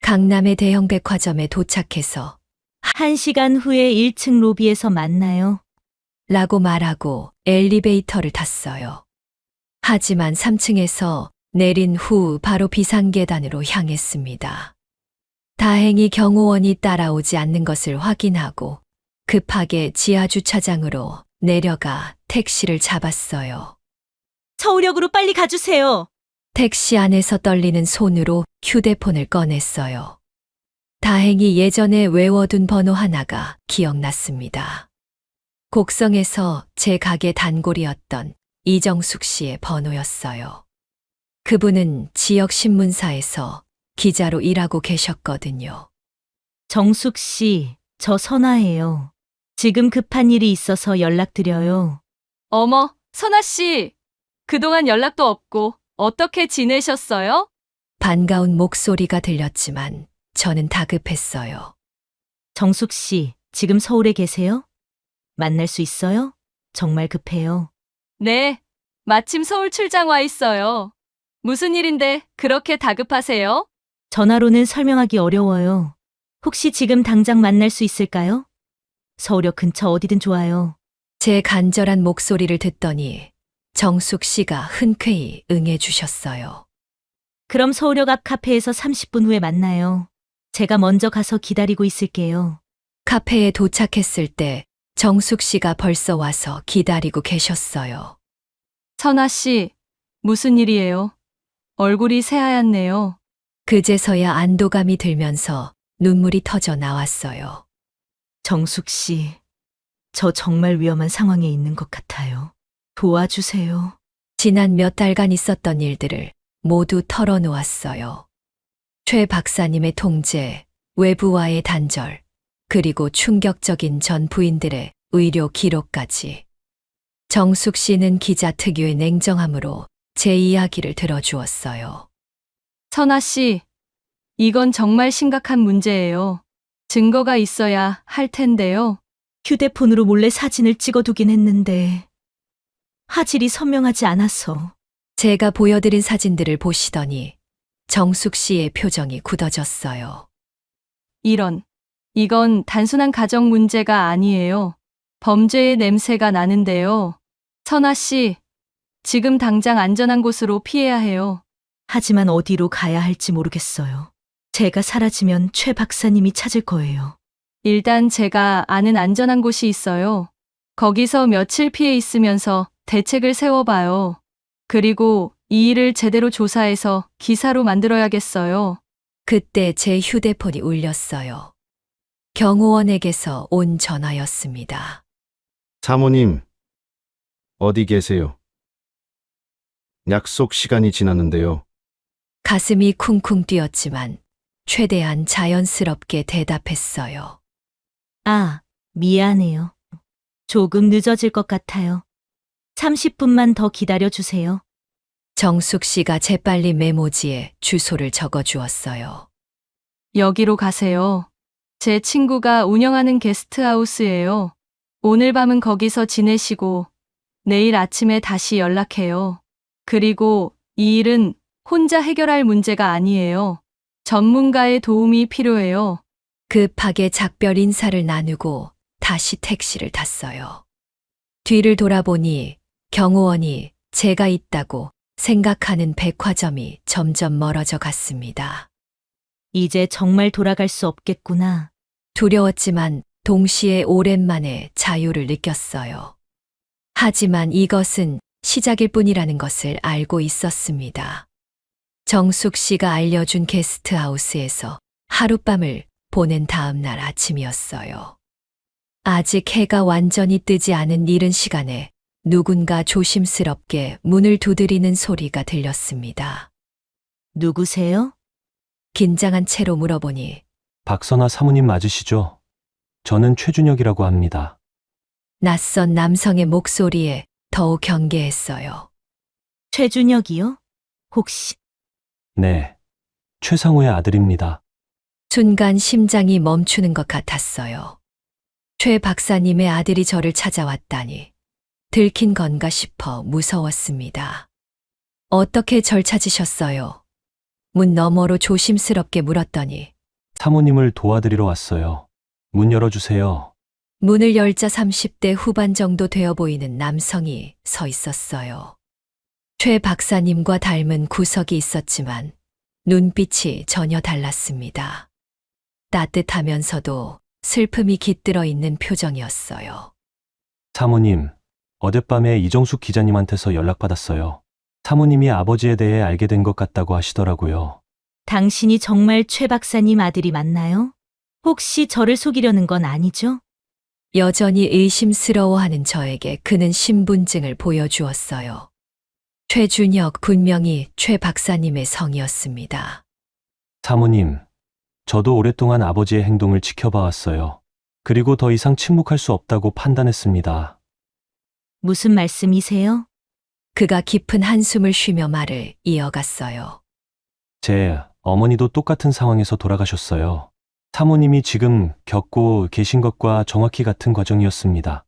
Speaker 1: 강남의 대형 백화점에 도착해서
Speaker 5: 1시간 후에 1층 로비에서 만나요.
Speaker 1: 라고 말하고 엘리베이터를 탔어요. 하지만 3층에서 내린 후 바로 비상계단으로 향했습니다. 다행히 경호원이 따라오지 않는 것을 확인하고 급하게 지하주차장으로 내려가 택시를 잡았어요.
Speaker 5: 서울역으로 빨리 가주세요.
Speaker 1: 택시 안에서 떨리는 손으로 휴대폰을 꺼냈어요. 다행히 예전에 외워둔 번호 하나가 기억났습니다. 곡성에서 제 가게 단골이었던 이정숙 씨의 번호였어요. 그분은 지역 신문사에서 기자로 일하고 계셨거든요.
Speaker 5: 정숙 씨, 저 선아예요. 지금 급한 일이 있어서 연락드려요.
Speaker 9: 어머, 선아 씨. 그동안 연락도 없고 어떻게 지내셨어요?
Speaker 1: 반가운 목소리가 들렸지만 저는 다급했어요.
Speaker 5: 정숙 씨, 지금 서울에 계세요? 만날 수 있어요? 정말 급해요.
Speaker 9: 네, 마침 서울 출장 와 있어요. 무슨 일인데 그렇게 다급하세요?
Speaker 5: 전화로는 설명하기 어려워요. 혹시 지금 당장 만날 수 있을까요? 서울역 근처 어디든 좋아요.
Speaker 1: 제 간절한 목소리를 듣더니 정숙 씨가 흔쾌히 응해 주셨어요.
Speaker 5: 그럼 서울역 앞 카페에서 30분 후에 만나요. 제가 먼저 가서 기다리고 있을게요.
Speaker 1: 카페에 도착했을 때 정숙 씨가 벌써 와서 기다리고 계셨어요.
Speaker 9: 선아 씨, 무슨 일이에요? 얼굴이 새하얗네요.
Speaker 1: 그제서야 안도감이 들면서 눈물이 터져 나왔어요.
Speaker 5: 정숙 씨, 저 정말 위험한 상황에 있는 것 같아요. 도와주세요.
Speaker 1: 지난 몇 달간 있었던 일들을 모두 털어놓았어요. 최 박사님의 통제, 외부와의 단절, 그리고 충격적인 전 부인들의 의료 기록까지. 정숙 씨는 기자 특유의 냉정함으로 제 이야기를 들어주었어요.
Speaker 9: 선아 씨, 이건 정말 심각한 문제예요. 증거가 있어야 할 텐데요.
Speaker 5: 휴대폰으로 몰래 사진을 찍어두긴 했는데 화질이 선명하지 않아서.
Speaker 1: 제가 보여드린 사진들을 보시더니 정숙 씨의 표정이 굳어졌어요.
Speaker 9: 이건 단순한 가정 문제가 아니에요. 범죄의 냄새가 나는데요. 선아 씨, 지금 당장 안전한 곳으로 피해야 해요.
Speaker 5: 하지만 어디로 가야 할지 모르겠어요. 제가 사라지면 최 박사님이 찾을 거예요.
Speaker 9: 일단 제가 아는 안전한 곳이 있어요. 거기서 며칠 피해 있으면서 대책을 세워봐요. 그리고 이 일을 제대로 조사해서 기사로 만들어야겠어요.
Speaker 1: 그때 제 휴대폰이 울렸어요. 경호원에게서 온 전화였습니다.
Speaker 6: 사모님, 어디 계세요? 약속 시간이 지났는데요.
Speaker 1: 가슴이 쿵쿵 뛰었지만 최대한 자연스럽게 대답했어요.
Speaker 5: 아, 미안해요. 조금 늦어질 것 같아요. 30분만 더 기다려주세요.
Speaker 1: 정숙 씨가 재빨리 메모지에 주소를 적어 주었어요.
Speaker 9: 여기로 가세요. 제 친구가 운영하는 게스트하우스예요. 오늘 밤은 거기서 지내시고 내일 아침에 다시 연락해요. 그리고 이 일은 혼자 해결할 문제가 아니에요. 전문가의 도움이 필요해요.
Speaker 1: 급하게 작별 인사를 나누고 다시 택시를 탔어요. 뒤를 돌아보니 경호원이 제가 있다고 생각하는 백화점이 점점 멀어져 갔습니다.
Speaker 5: 이제 정말 돌아갈 수 없겠구나.
Speaker 1: 두려웠지만 동시에 오랜만에 자유를 느꼈어요. 하지만 이것은 시작일 뿐이라는 것을 알고 있었습니다. 정숙 씨가 알려준 게스트하우스에서 하룻밤을 보낸 다음 날 아침이었어요. 아직 해가 완전히 뜨지 않은 이른 시간에 누군가 조심스럽게 문을 두드리는 소리가 들렸습니다.
Speaker 5: 누구세요?
Speaker 1: 긴장한 채로 물어보니
Speaker 10: 박선아 사모님 맞으시죠? 저는 최준혁이라고 합니다.
Speaker 1: 낯선 남성의 목소리에 더욱 경계했어요.
Speaker 5: 최준혁이요? 혹시
Speaker 10: 네, 최상우의 아들입니다.
Speaker 1: 순간 심장이 멈추는 것 같았어요. 최 박사님의 아들이 저를 찾아왔다니 들킨 건가 싶어 무서웠습니다. 어떻게 절 찾으셨어요? 문 너머로 조심스럽게 물었더니
Speaker 10: 사모님을 도와드리러 왔어요. 문 열어주세요.
Speaker 1: 문을 열자 30대 후반 정도 되어 보이는 남성이 서 있었어요. 최 박사님과 닮은 구석이 있었지만 눈빛이 전혀 달랐습니다. 따뜻하면서도 슬픔이 깃들어 있는 표정이었어요.
Speaker 10: 사모님, 어젯밤에 이정숙 기자님한테서 연락받았어요. 사모님이 아버지에 대해 알게 된 것 같다고 하시더라고요.
Speaker 5: 당신이 정말 최 박사님 아들이 맞나요? 혹시 저를 속이려는 건 아니죠?
Speaker 1: 여전히 의심스러워하는 저에게 그는 신분증을 보여주었어요. 최준혁, 분명히 최 박사님의 성이었습니다.
Speaker 10: 사모님, 저도 오랫동안 아버지의 행동을 지켜봐왔어요. 그리고 더 이상 침묵할 수 없다고 판단했습니다.
Speaker 5: 무슨 말씀이세요?
Speaker 1: 그가 깊은 한숨을 쉬며 말을 이어갔어요.
Speaker 10: 제 어머니도 똑같은 상황에서 돌아가셨어요. 사모님이 지금 겪고 계신 것과 정확히 같은 과정이었습니다.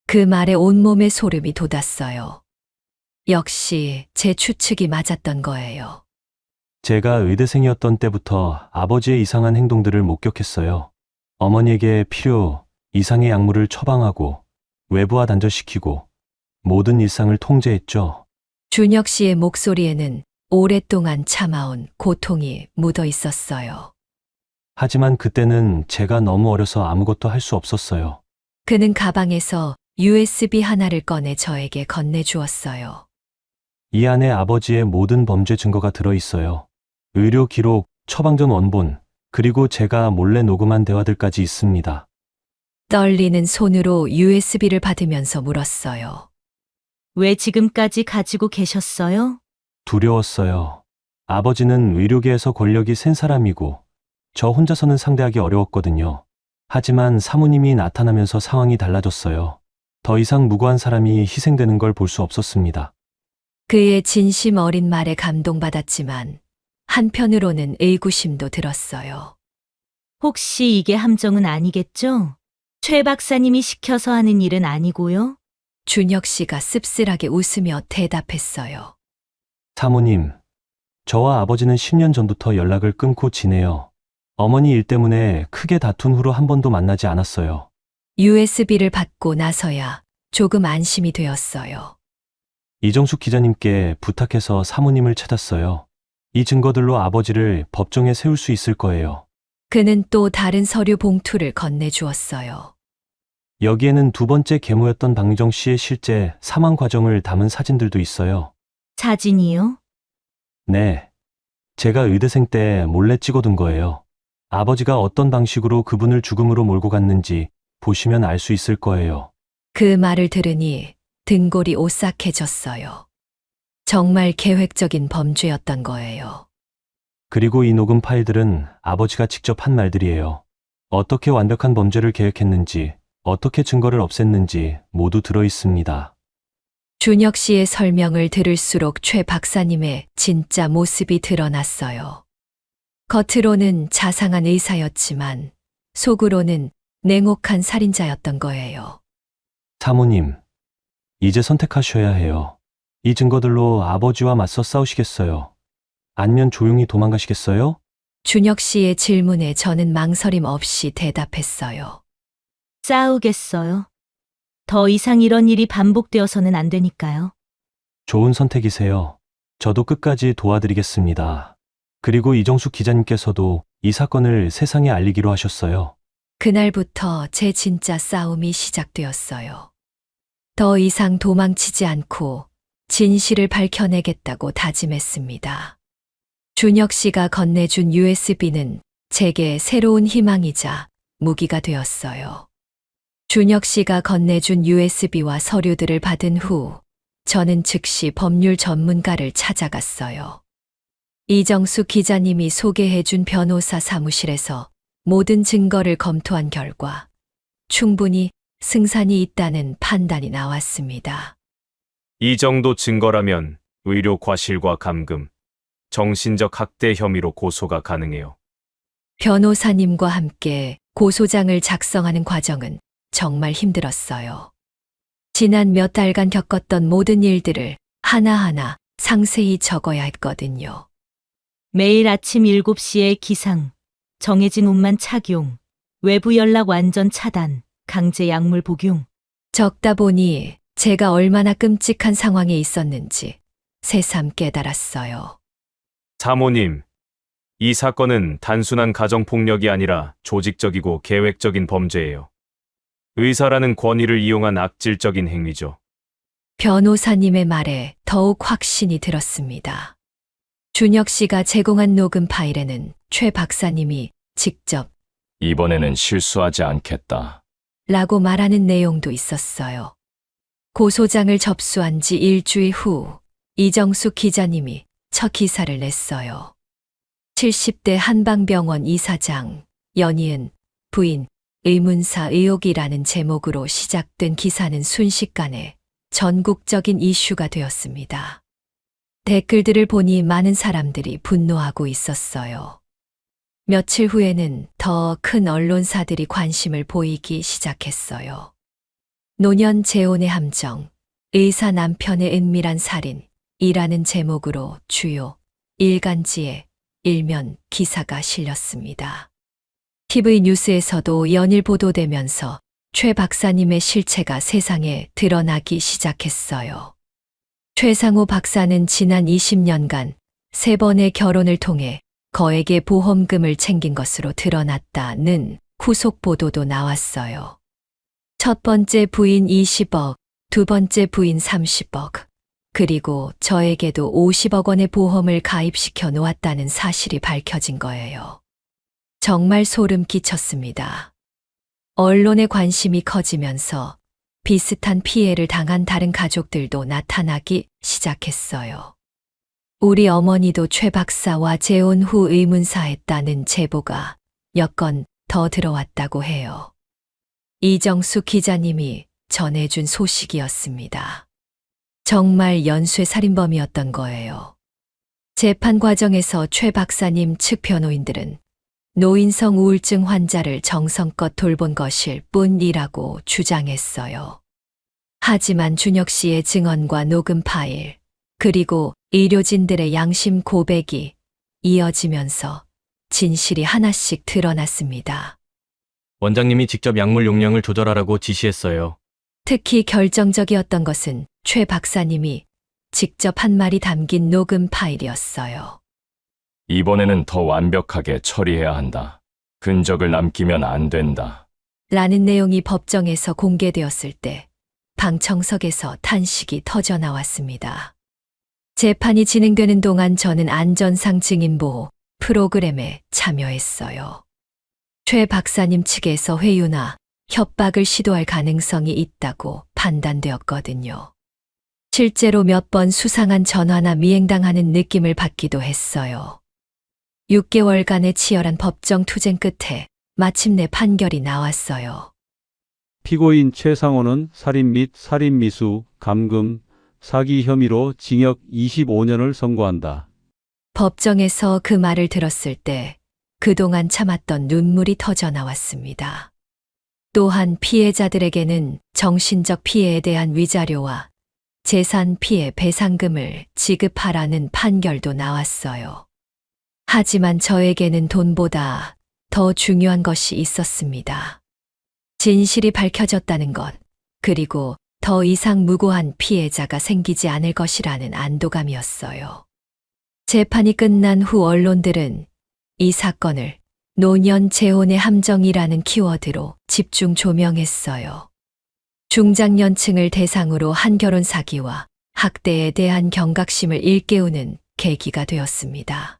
Speaker 1: 그 말에 온몸에 소름이 돋았어요. 역시 제 추측이 맞았던 거예요.
Speaker 10: 제가 의대생이었던 때부터 아버지의 이상한 행동들을 목격했어요. 어머니에게 필요 이상의 약물을 처방하고 외부와 단절시키고 모든 일상을 통제했죠.
Speaker 1: 준혁 씨의 목소리에는 오랫동안 참아온 고통이 묻어 있었어요.
Speaker 10: 하지만 그때는 제가 너무 어려서 아무것도 할 수 없었어요.
Speaker 1: 그는 가방에서 USB 하나를 꺼내 저에게 건네주었어요.
Speaker 10: 이 안에 아버지의 모든 범죄 증거가 들어있어요. 의료 기록, 처방전 원본, 그리고 제가 몰래 녹음한 대화들까지 있습니다.
Speaker 1: 떨리는 손으로 USB를 받으면서 물었어요.
Speaker 5: 왜 지금까지 가지고 계셨어요?
Speaker 10: 두려웠어요. 아버지는 의료계에서 권력이 센 사람이고 저 혼자서는 상대하기 어려웠거든요. 하지만 사모님이 나타나면서 상황이 달라졌어요. 더 이상 무고한 사람이 희생되는 걸 볼 수 없었습니다.
Speaker 1: 그의 진심 어린 말에 감동받았지만 한편으로는 의구심도 들었어요.
Speaker 5: 혹시 이게 함정은 아니겠죠? 최 박사님이 시켜서 하는 일은 아니고요?
Speaker 1: 준혁 씨가 씁쓸하게 웃으며 대답했어요.
Speaker 10: 사모님, 저와 아버지는 10년 전부터 연락을 끊고 지내요. 어머니 일 때문에 크게 다툰 후로 한 번도 만나지 않았어요.
Speaker 1: USB를 받고 나서야 조금 안심이 되었어요.
Speaker 10: 이정숙 기자님께 부탁해서 사모님을 찾았어요. 이 증거들로 아버지를 법정에 세울 수 있을 거예요.
Speaker 1: 그는 또 다른 서류 봉투를 건네주었어요.
Speaker 10: 여기에는 두 번째 계모였던 박유정 씨의 실제 사망 과정을 담은 사진들도 있어요.
Speaker 5: 사진이요?
Speaker 10: 네. 제가 의대생 때 몰래 찍어둔 거예요. 아버지가 어떤 방식으로 그분을 죽음으로 몰고 갔는지 보시면 알 수 있을 거예요.
Speaker 1: 그 말을 들으니 등골이 오싹해졌어요. 정말 계획적인 범죄였던 거예요.
Speaker 10: 그리고 이 녹음 파일들은 아버지가 직접 한 말들이에요. 어떻게 완벽한 범죄를 계획했는지, 어떻게 증거를 없앴는지 모두 들어 있습니다.
Speaker 1: 준혁 씨의 설명을 들을수록 최 박사님의 진짜 모습이 드러났어요. 겉으로는 자상한 의사였지만 속으로는 냉혹한 살인자였던 거예요.
Speaker 10: 사모님, 이제 선택하셔야 해요. 이 증거들로 아버지와 맞서 싸우시겠어요? 아니면 조용히 도망가시겠어요?
Speaker 1: 준혁 씨의 질문에 저는 망설임 없이 대답했어요.
Speaker 5: 싸우겠어요. 더 이상 이런 일이 반복되어서는 안 되니까요.
Speaker 10: 좋은 선택이세요. 저도 끝까지 도와드리겠습니다. 그리고 이정숙 기자님께서도 이 사건을 세상에 알리기로 하셨어요.
Speaker 1: 그날부터 제 진짜 싸움이 시작되었어요. 더 이상 도망치지 않고 진실을 밝혀내겠다고 다짐했습니다. 준혁 씨가 건네준 USB는 제게 새로운 희망이자 무기가 되었어요. 준혁 씨가 건네준 USB와 서류들을 받은 후 저는 즉시 법률 전문가를 찾아갔어요. 이정숙 기자님이 소개해준 변호사 사무실에서 모든 증거를 검토한 결과 충분히 승산이 있다는 판단이 나왔습니다.
Speaker 2: 이 정도 증거라면 의료 과실과 감금, 정신적 학대 혐의로 고소가 가능해요.
Speaker 1: 변호사님과 함께 고소장을 작성하는 과정은 정말 힘들었어요. 지난 몇 달간 겪었던 모든 일들을 하나하나 상세히 적어야 했거든요.
Speaker 5: 매일 아침 7시에 기상, 정해진 옷만 착용, 외부 연락 완전 차단, 강제 약물 복용.
Speaker 1: 적다 보니 제가 얼마나 끔찍한 상황에 있었는지 새삼 깨달았어요.
Speaker 2: 사모님, 이 사건은 단순한 가정폭력이 아니라 조직적이고 계획적인 범죄예요. 의사라는 권위를 이용한 악질적인 행위죠.
Speaker 1: 변호사님의 말에 더욱 확신이 들었습니다. 준혁 씨가 제공한 녹음 파일에는 최 박사님이 직접
Speaker 8: 이번에는 실수하지 않겠다.
Speaker 1: 라고 말하는 내용도 있었어요. 고소장을 접수한 지 일주일 후 이정숙 기자님이 첫 기사를 냈어요. 70대 한방병원 이사장, 연이은, 부인, 의문사 의혹이라는 제목으로 시작된 기사는 순식간에 전국적인 이슈가 되었습니다. 댓글들을 보니 많은 사람들이 분노하고 있었어요. 며칠 후에는 더 큰 언론사들이 관심을 보이기 시작했어요. 노년 재혼의 함정, 의사 남편의 은밀한 살인이라는 제목으로 주요 일간지에 일면 기사가 실렸습니다. TV 뉴스에서도 연일 보도되면서 최 박사님의 실체가 세상에 드러나기 시작했어요. 최상호 박사는 지난 20년간 3번의 결혼을 통해 거액의 보험금을 챙긴 것으로 드러났다는 후속 보도도 나왔어요. 첫 번째 부인 20억, 두 번째 부인 30억, 그리고 저에게도 50억 원의 보험을 가입시켜 놓았다는 사실이 밝혀진 거예요. 정말 소름 끼쳤습니다. 언론의 관심이 커지면서 비슷한 피해를 당한 다른 가족들도 나타나기 시작했어요. 우리 어머니도 최 박사와 재혼 후 의문사했다는 제보가 몇 건 더 들어왔다고 해요. 이정숙 기자님이 전해준 소식이었습니다. 정말 연쇄살인범이었던 거예요. 재판 과정에서 최 박사님 측 변호인들은 노인성 우울증 환자를 정성껏 돌본 것일 뿐이라고 주장했어요. 하지만 준혁 씨의 증언과 녹음 파일, 그리고 의료진들의 양심 고백이 이어지면서 진실이 하나씩 드러났습니다.
Speaker 11: 원장님이 직접 약물 용량을 조절하라고 지시했어요.
Speaker 1: 특히 결정적이었던 것은 최 박사님이 직접 한 말이 담긴 녹음 파일이었어요.
Speaker 8: 이번에는 더 완벽하게 처리해야 한다. 흔적을 남기면 안 된다.
Speaker 1: 라는 내용이 법정에서 공개되었을 때 방청석에서 탄식이 터져 나왔습니다. 재판이 진행되는 동안 저는 안전상 증인보호 프로그램에 참여했어요. 최 박사님 측에서 회유나 협박을 시도할 가능성이 있다고 판단되었거든요. 실제로 몇 번 수상한 전화나 미행당하는 느낌을 받기도 했어요. 6개월간의 치열한 법정 투쟁 끝에 마침내 판결이 나왔어요.
Speaker 12: 피고인 최상호는 살인 및 살인미수, 감금, 사기 혐의로 징역 25년을 선고한다.
Speaker 1: 법정에서 그 말을 들었을 때 그동안 참았던 눈물이 터져 나왔습니다. 또한 피해자들에게는 정신적 피해에 대한 위자료와 재산 피해 배상금을 지급하라는 판결도 나왔어요. 하지만 저에게는 돈보다 더 중요한 것이 있었습니다. 진실이 밝혀졌다는 것, 그리고 더 이상 무고한 피해자가 생기지 않을 것이라는 안도감이었어요. 재판이 끝난 후 언론들은 이 사건을 노년 재혼의 함정이라는 키워드로 집중 조명했어요. 중장년층을 대상으로 한 결혼 사기와 학대에 대한 경각심을 일깨우는 계기가 되었습니다.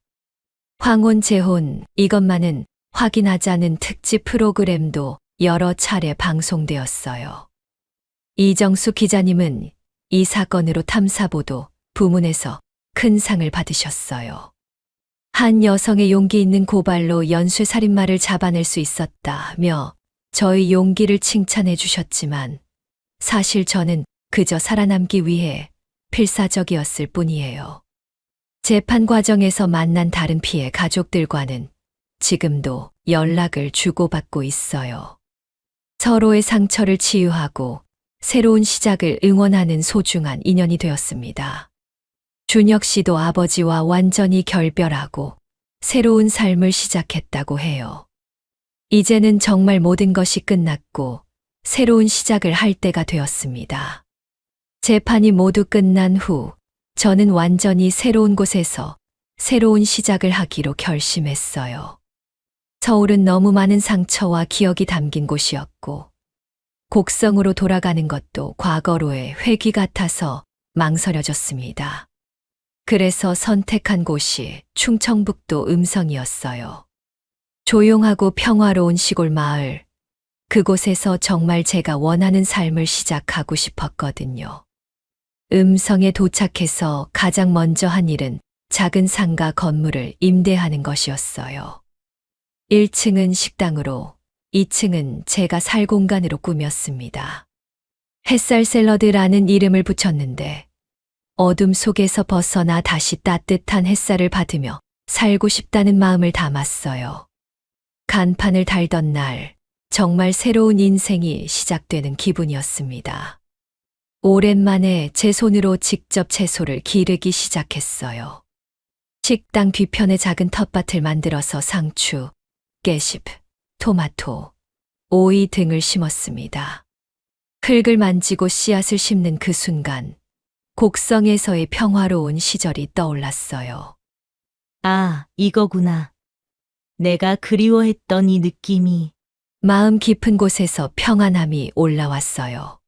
Speaker 1: 황혼 재혼, 이것만은 확인하자는 특집 프로그램도 여러 차례 방송되었어요. 이정숙 기자님은 이 사건으로 탐사보도 부문에서 큰 상을 받으셨어요. 한 여성의 용기 있는 고발로 연쇄살인마를 잡아낼 수 있었다며 저의 용기를 칭찬해 주셨지만 사실 저는 그저 살아남기 위해 필사적이었을 뿐이에요. 재판 과정에서 만난 다른 피해 가족들과는 지금도 연락을 주고받고 있어요. 서로의 상처를 치유하고 새로운 시작을 응원하는 소중한 인연이 되었습니다. 준혁 씨도 아버지와 완전히 결별하고 새로운 삶을 시작했다고 해요. 이제는 정말 모든 것이 끝났고 새로운 시작을 할 때가 되었습니다. 재판이 모두 끝난 후 저는 완전히 새로운 곳에서 새로운 시작을 하기로 결심했어요. 서울은 너무 많은 상처와 기억이 담긴 곳이었고 곡성으로 돌아가는 것도 과거로의 회귀 같아서 망설여졌습니다. 그래서 선택한 곳이 충청북도 음성이었어요. 조용하고 평화로운 시골 마을, 그곳에서 정말 제가 원하는 삶을 시작하고 싶었거든요. 음성에 도착해서 가장 먼저 한 일은 작은 상가 건물을 임대하는 것이었어요. 1층은 식당으로, 2층은 제가 살 공간으로 꾸몄습니다. 햇살 샐러드라는 이름을 붙였는데 어둠 속에서 벗어나 다시 따뜻한 햇살을 받으며 살고 싶다는 마음을 담았어요. 간판을 달던 날, 정말 새로운 인생이 시작되는 기분이었습니다. 오랜만에 제 손으로 직접 채소를 기르기 시작했어요. 식당 뒤편에 작은 텃밭을 만들어서 상추, 깨십, 토마토, 오이 등을 심었습니다. 흙을 만지고 씨앗을 심는 그 순간, 곡성에서의 평화로운 시절이 떠올랐어요.
Speaker 5: 아, 이거구나. 내가 그리워했던 이 느낌이.
Speaker 1: 마음 깊은 곳에서 평안함이 올라왔어요.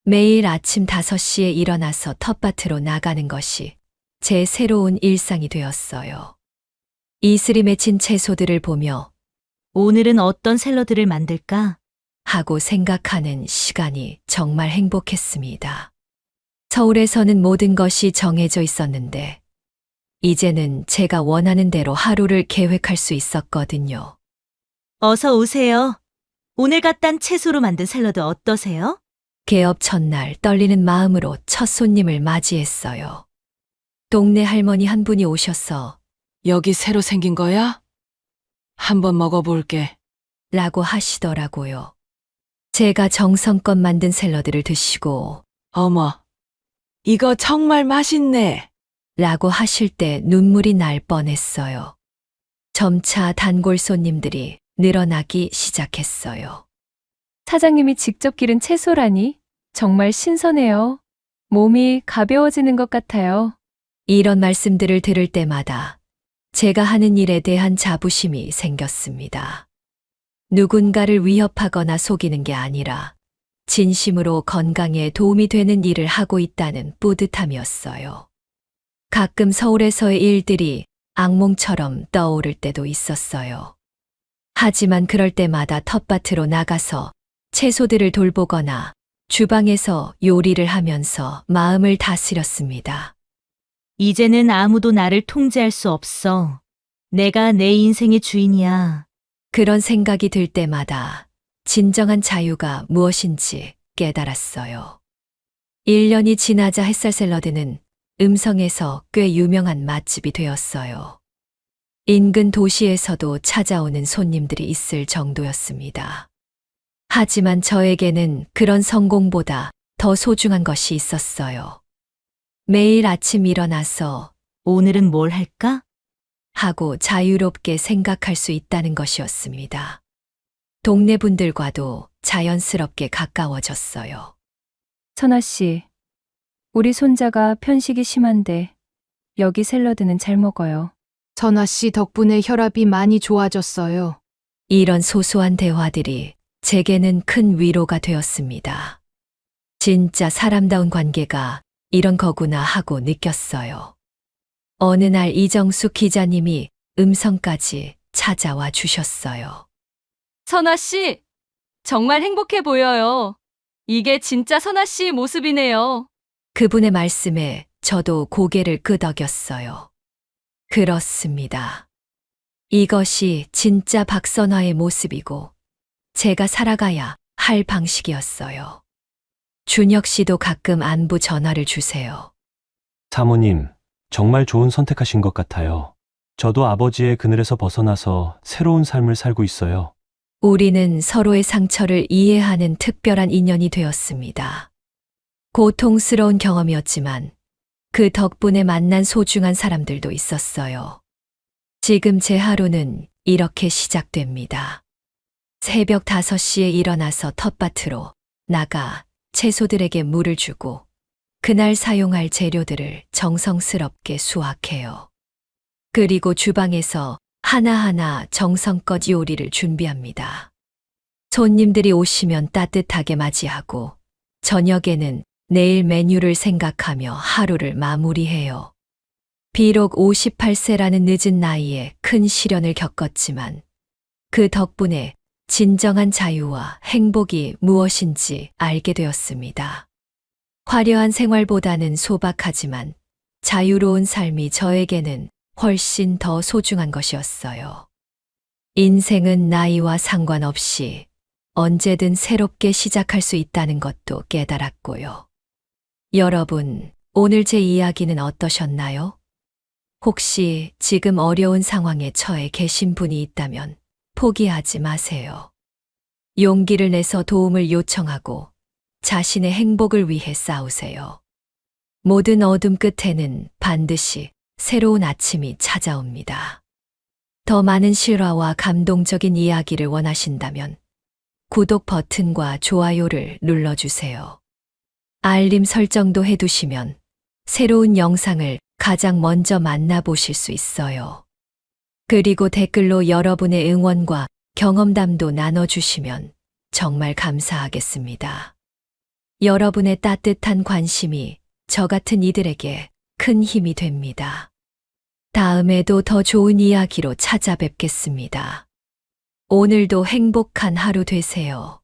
Speaker 1: 매일 아침 5시에 일어나서 텃밭으로 나가는 것이 제 새로운 일상이 되었어요. 이슬이 맺힌 채소들을 보며
Speaker 5: 오늘은 어떤 샐러드를 만들까?
Speaker 1: 하고 생각하는 시간이 정말 행복했습니다. 서울에서는 모든 것이 정해져 있었는데 이제는 제가 원하는 대로 하루를 계획할 수 있었거든요.
Speaker 5: 어서 오세요. 오늘 갓단 채소로 만든 샐러드 어떠세요?
Speaker 1: 개업 첫날 떨리는 마음으로 첫 손님을 맞이했어요. 동네 할머니 한 분이 오셔서
Speaker 4: 여기 새로 생긴 거야? 한번 먹어볼게.
Speaker 1: 라고 하시더라고요. 제가 정성껏 만든 샐러드를 드시고
Speaker 4: 어머, 이거 정말 맛있네.
Speaker 1: 라고 하실 때 눈물이 날 뻔했어요. 점차 단골 손님들이 늘어나기 시작했어요.
Speaker 7: 사장님이 직접 기른 채소라니 정말 신선해요. 몸이 가벼워지는 것 같아요.
Speaker 1: 이런 말씀들을 들을 때마다 제가 하는 일에 대한 자부심이 생겼습니다. 누군가를 위협하거나 속이는 게 아니라 진심으로 건강에 도움이 되는 일을 하고 있다는 뿌듯함이었어요. 가끔 서울에서의 일들이 악몽처럼 떠오를 때도 있었어요. 하지만 그럴 때마다 텃밭으로 나가서 채소들을 돌보거나 주방에서 요리를 하면서 마음을 다스렸습니다.
Speaker 5: 이제는 아무도 나를 통제할 수 없어. 내가 내 인생의 주인이야.
Speaker 1: 그런 생각이 들 때마다 진정한 자유가 무엇인지 깨달았어요. 1년이 지나자 햇살 샐러드는 음성에서 꽤 유명한 맛집이 되었어요. 인근 도시에서도 찾아오는 손님들이 있을 정도였습니다. 하지만 저에게는 그런 성공보다 더 소중한 것이 있었어요. 매일 아침 일어나서
Speaker 5: 오늘은 뭘 할까?
Speaker 1: 하고 자유롭게 생각할 수 있다는 것이었습니다. 동네 분들과도 자연스럽게 가까워졌어요.
Speaker 7: 선아 씨, 우리 손자가 편식이 심한데 여기 샐러드는 잘 먹어요.
Speaker 3: 선아 씨 덕분에 혈압이 많이 좋아졌어요.
Speaker 1: 이런 소소한 대화들이 제게는 큰 위로가 되었습니다. 진짜 사람다운 관계가 이런 거구나 하고 느꼈어요. 어느 날 이정숙 기자님이 음성까지 찾아와 주셨어요.
Speaker 9: 선아 씨, 정말 행복해 보여요. 이게 진짜 선아 씨 모습이네요.
Speaker 1: 그분의 말씀에 저도 고개를 끄덕였어요. 그렇습니다. 이것이 진짜 박선화의 모습이고 제가 살아가야 할 방식이었어요. 준혁 씨도 가끔 안부 전화를 주세요.
Speaker 10: 사모님, 정말 좋은 선택하신 것 같아요. 저도 아버지의 그늘에서 벗어나서 새로운 삶을 살고 있어요.
Speaker 1: 우리는 서로의 상처를 이해하는 특별한 인연이 되었습니다. 고통스러운 경험이었지만 그 덕분에 만난 소중한 사람들도 있었어요. 지금 제 하루는 이렇게 시작됩니다. 새벽 5시에 일어나서 텃밭으로 나가 채소들에게 물을 주고 그날 사용할 재료들을 정성스럽게 수확해요. 그리고 주방에서 하나하나 정성껏 요리를 준비합니다. 손님들이 오시면 따뜻하게 맞이하고 저녁에는 내일 메뉴를 생각하며 하루를 마무리해요. 비록 58세라는 늦은 나이에 큰 시련을 겪었지만 그 덕분에 진정한 자유와 행복이 무엇인지 알게 되었습니다. 화려한 생활보다는 소박하지만 자유로운 삶이 저에게는 훨씬 더 소중한 것이었어요. 인생은 나이와 상관없이 언제든 새롭게 시작할 수 있다는 것도 깨달았고요. 여러분, 오늘 제 이야기는 어떠셨나요? 혹시 지금 어려운 상황에 처해 계신 분이 있다면 포기하지 마세요. 용기를 내서 도움을 요청하고 자신의 행복을 위해 싸우세요. 모든 어둠 끝에는 반드시 새로운 아침이 찾아옵니다. 더 많은 실화와 감동적인 이야기를 원하신다면 구독 버튼과 좋아요를 눌러주세요. 알림 설정도 해두시면 새로운 영상을 가장 먼저 만나보실 수 있어요. 그리고 댓글로 여러분의 응원과 경험담도 나눠주시면 정말 감사하겠습니다. 여러분의 따뜻한 관심이 저 같은 이들에게 큰 힘이 됩니다. 다음에도 더 좋은 이야기로 찾아뵙겠습니다. 오늘도 행복한 하루 되세요.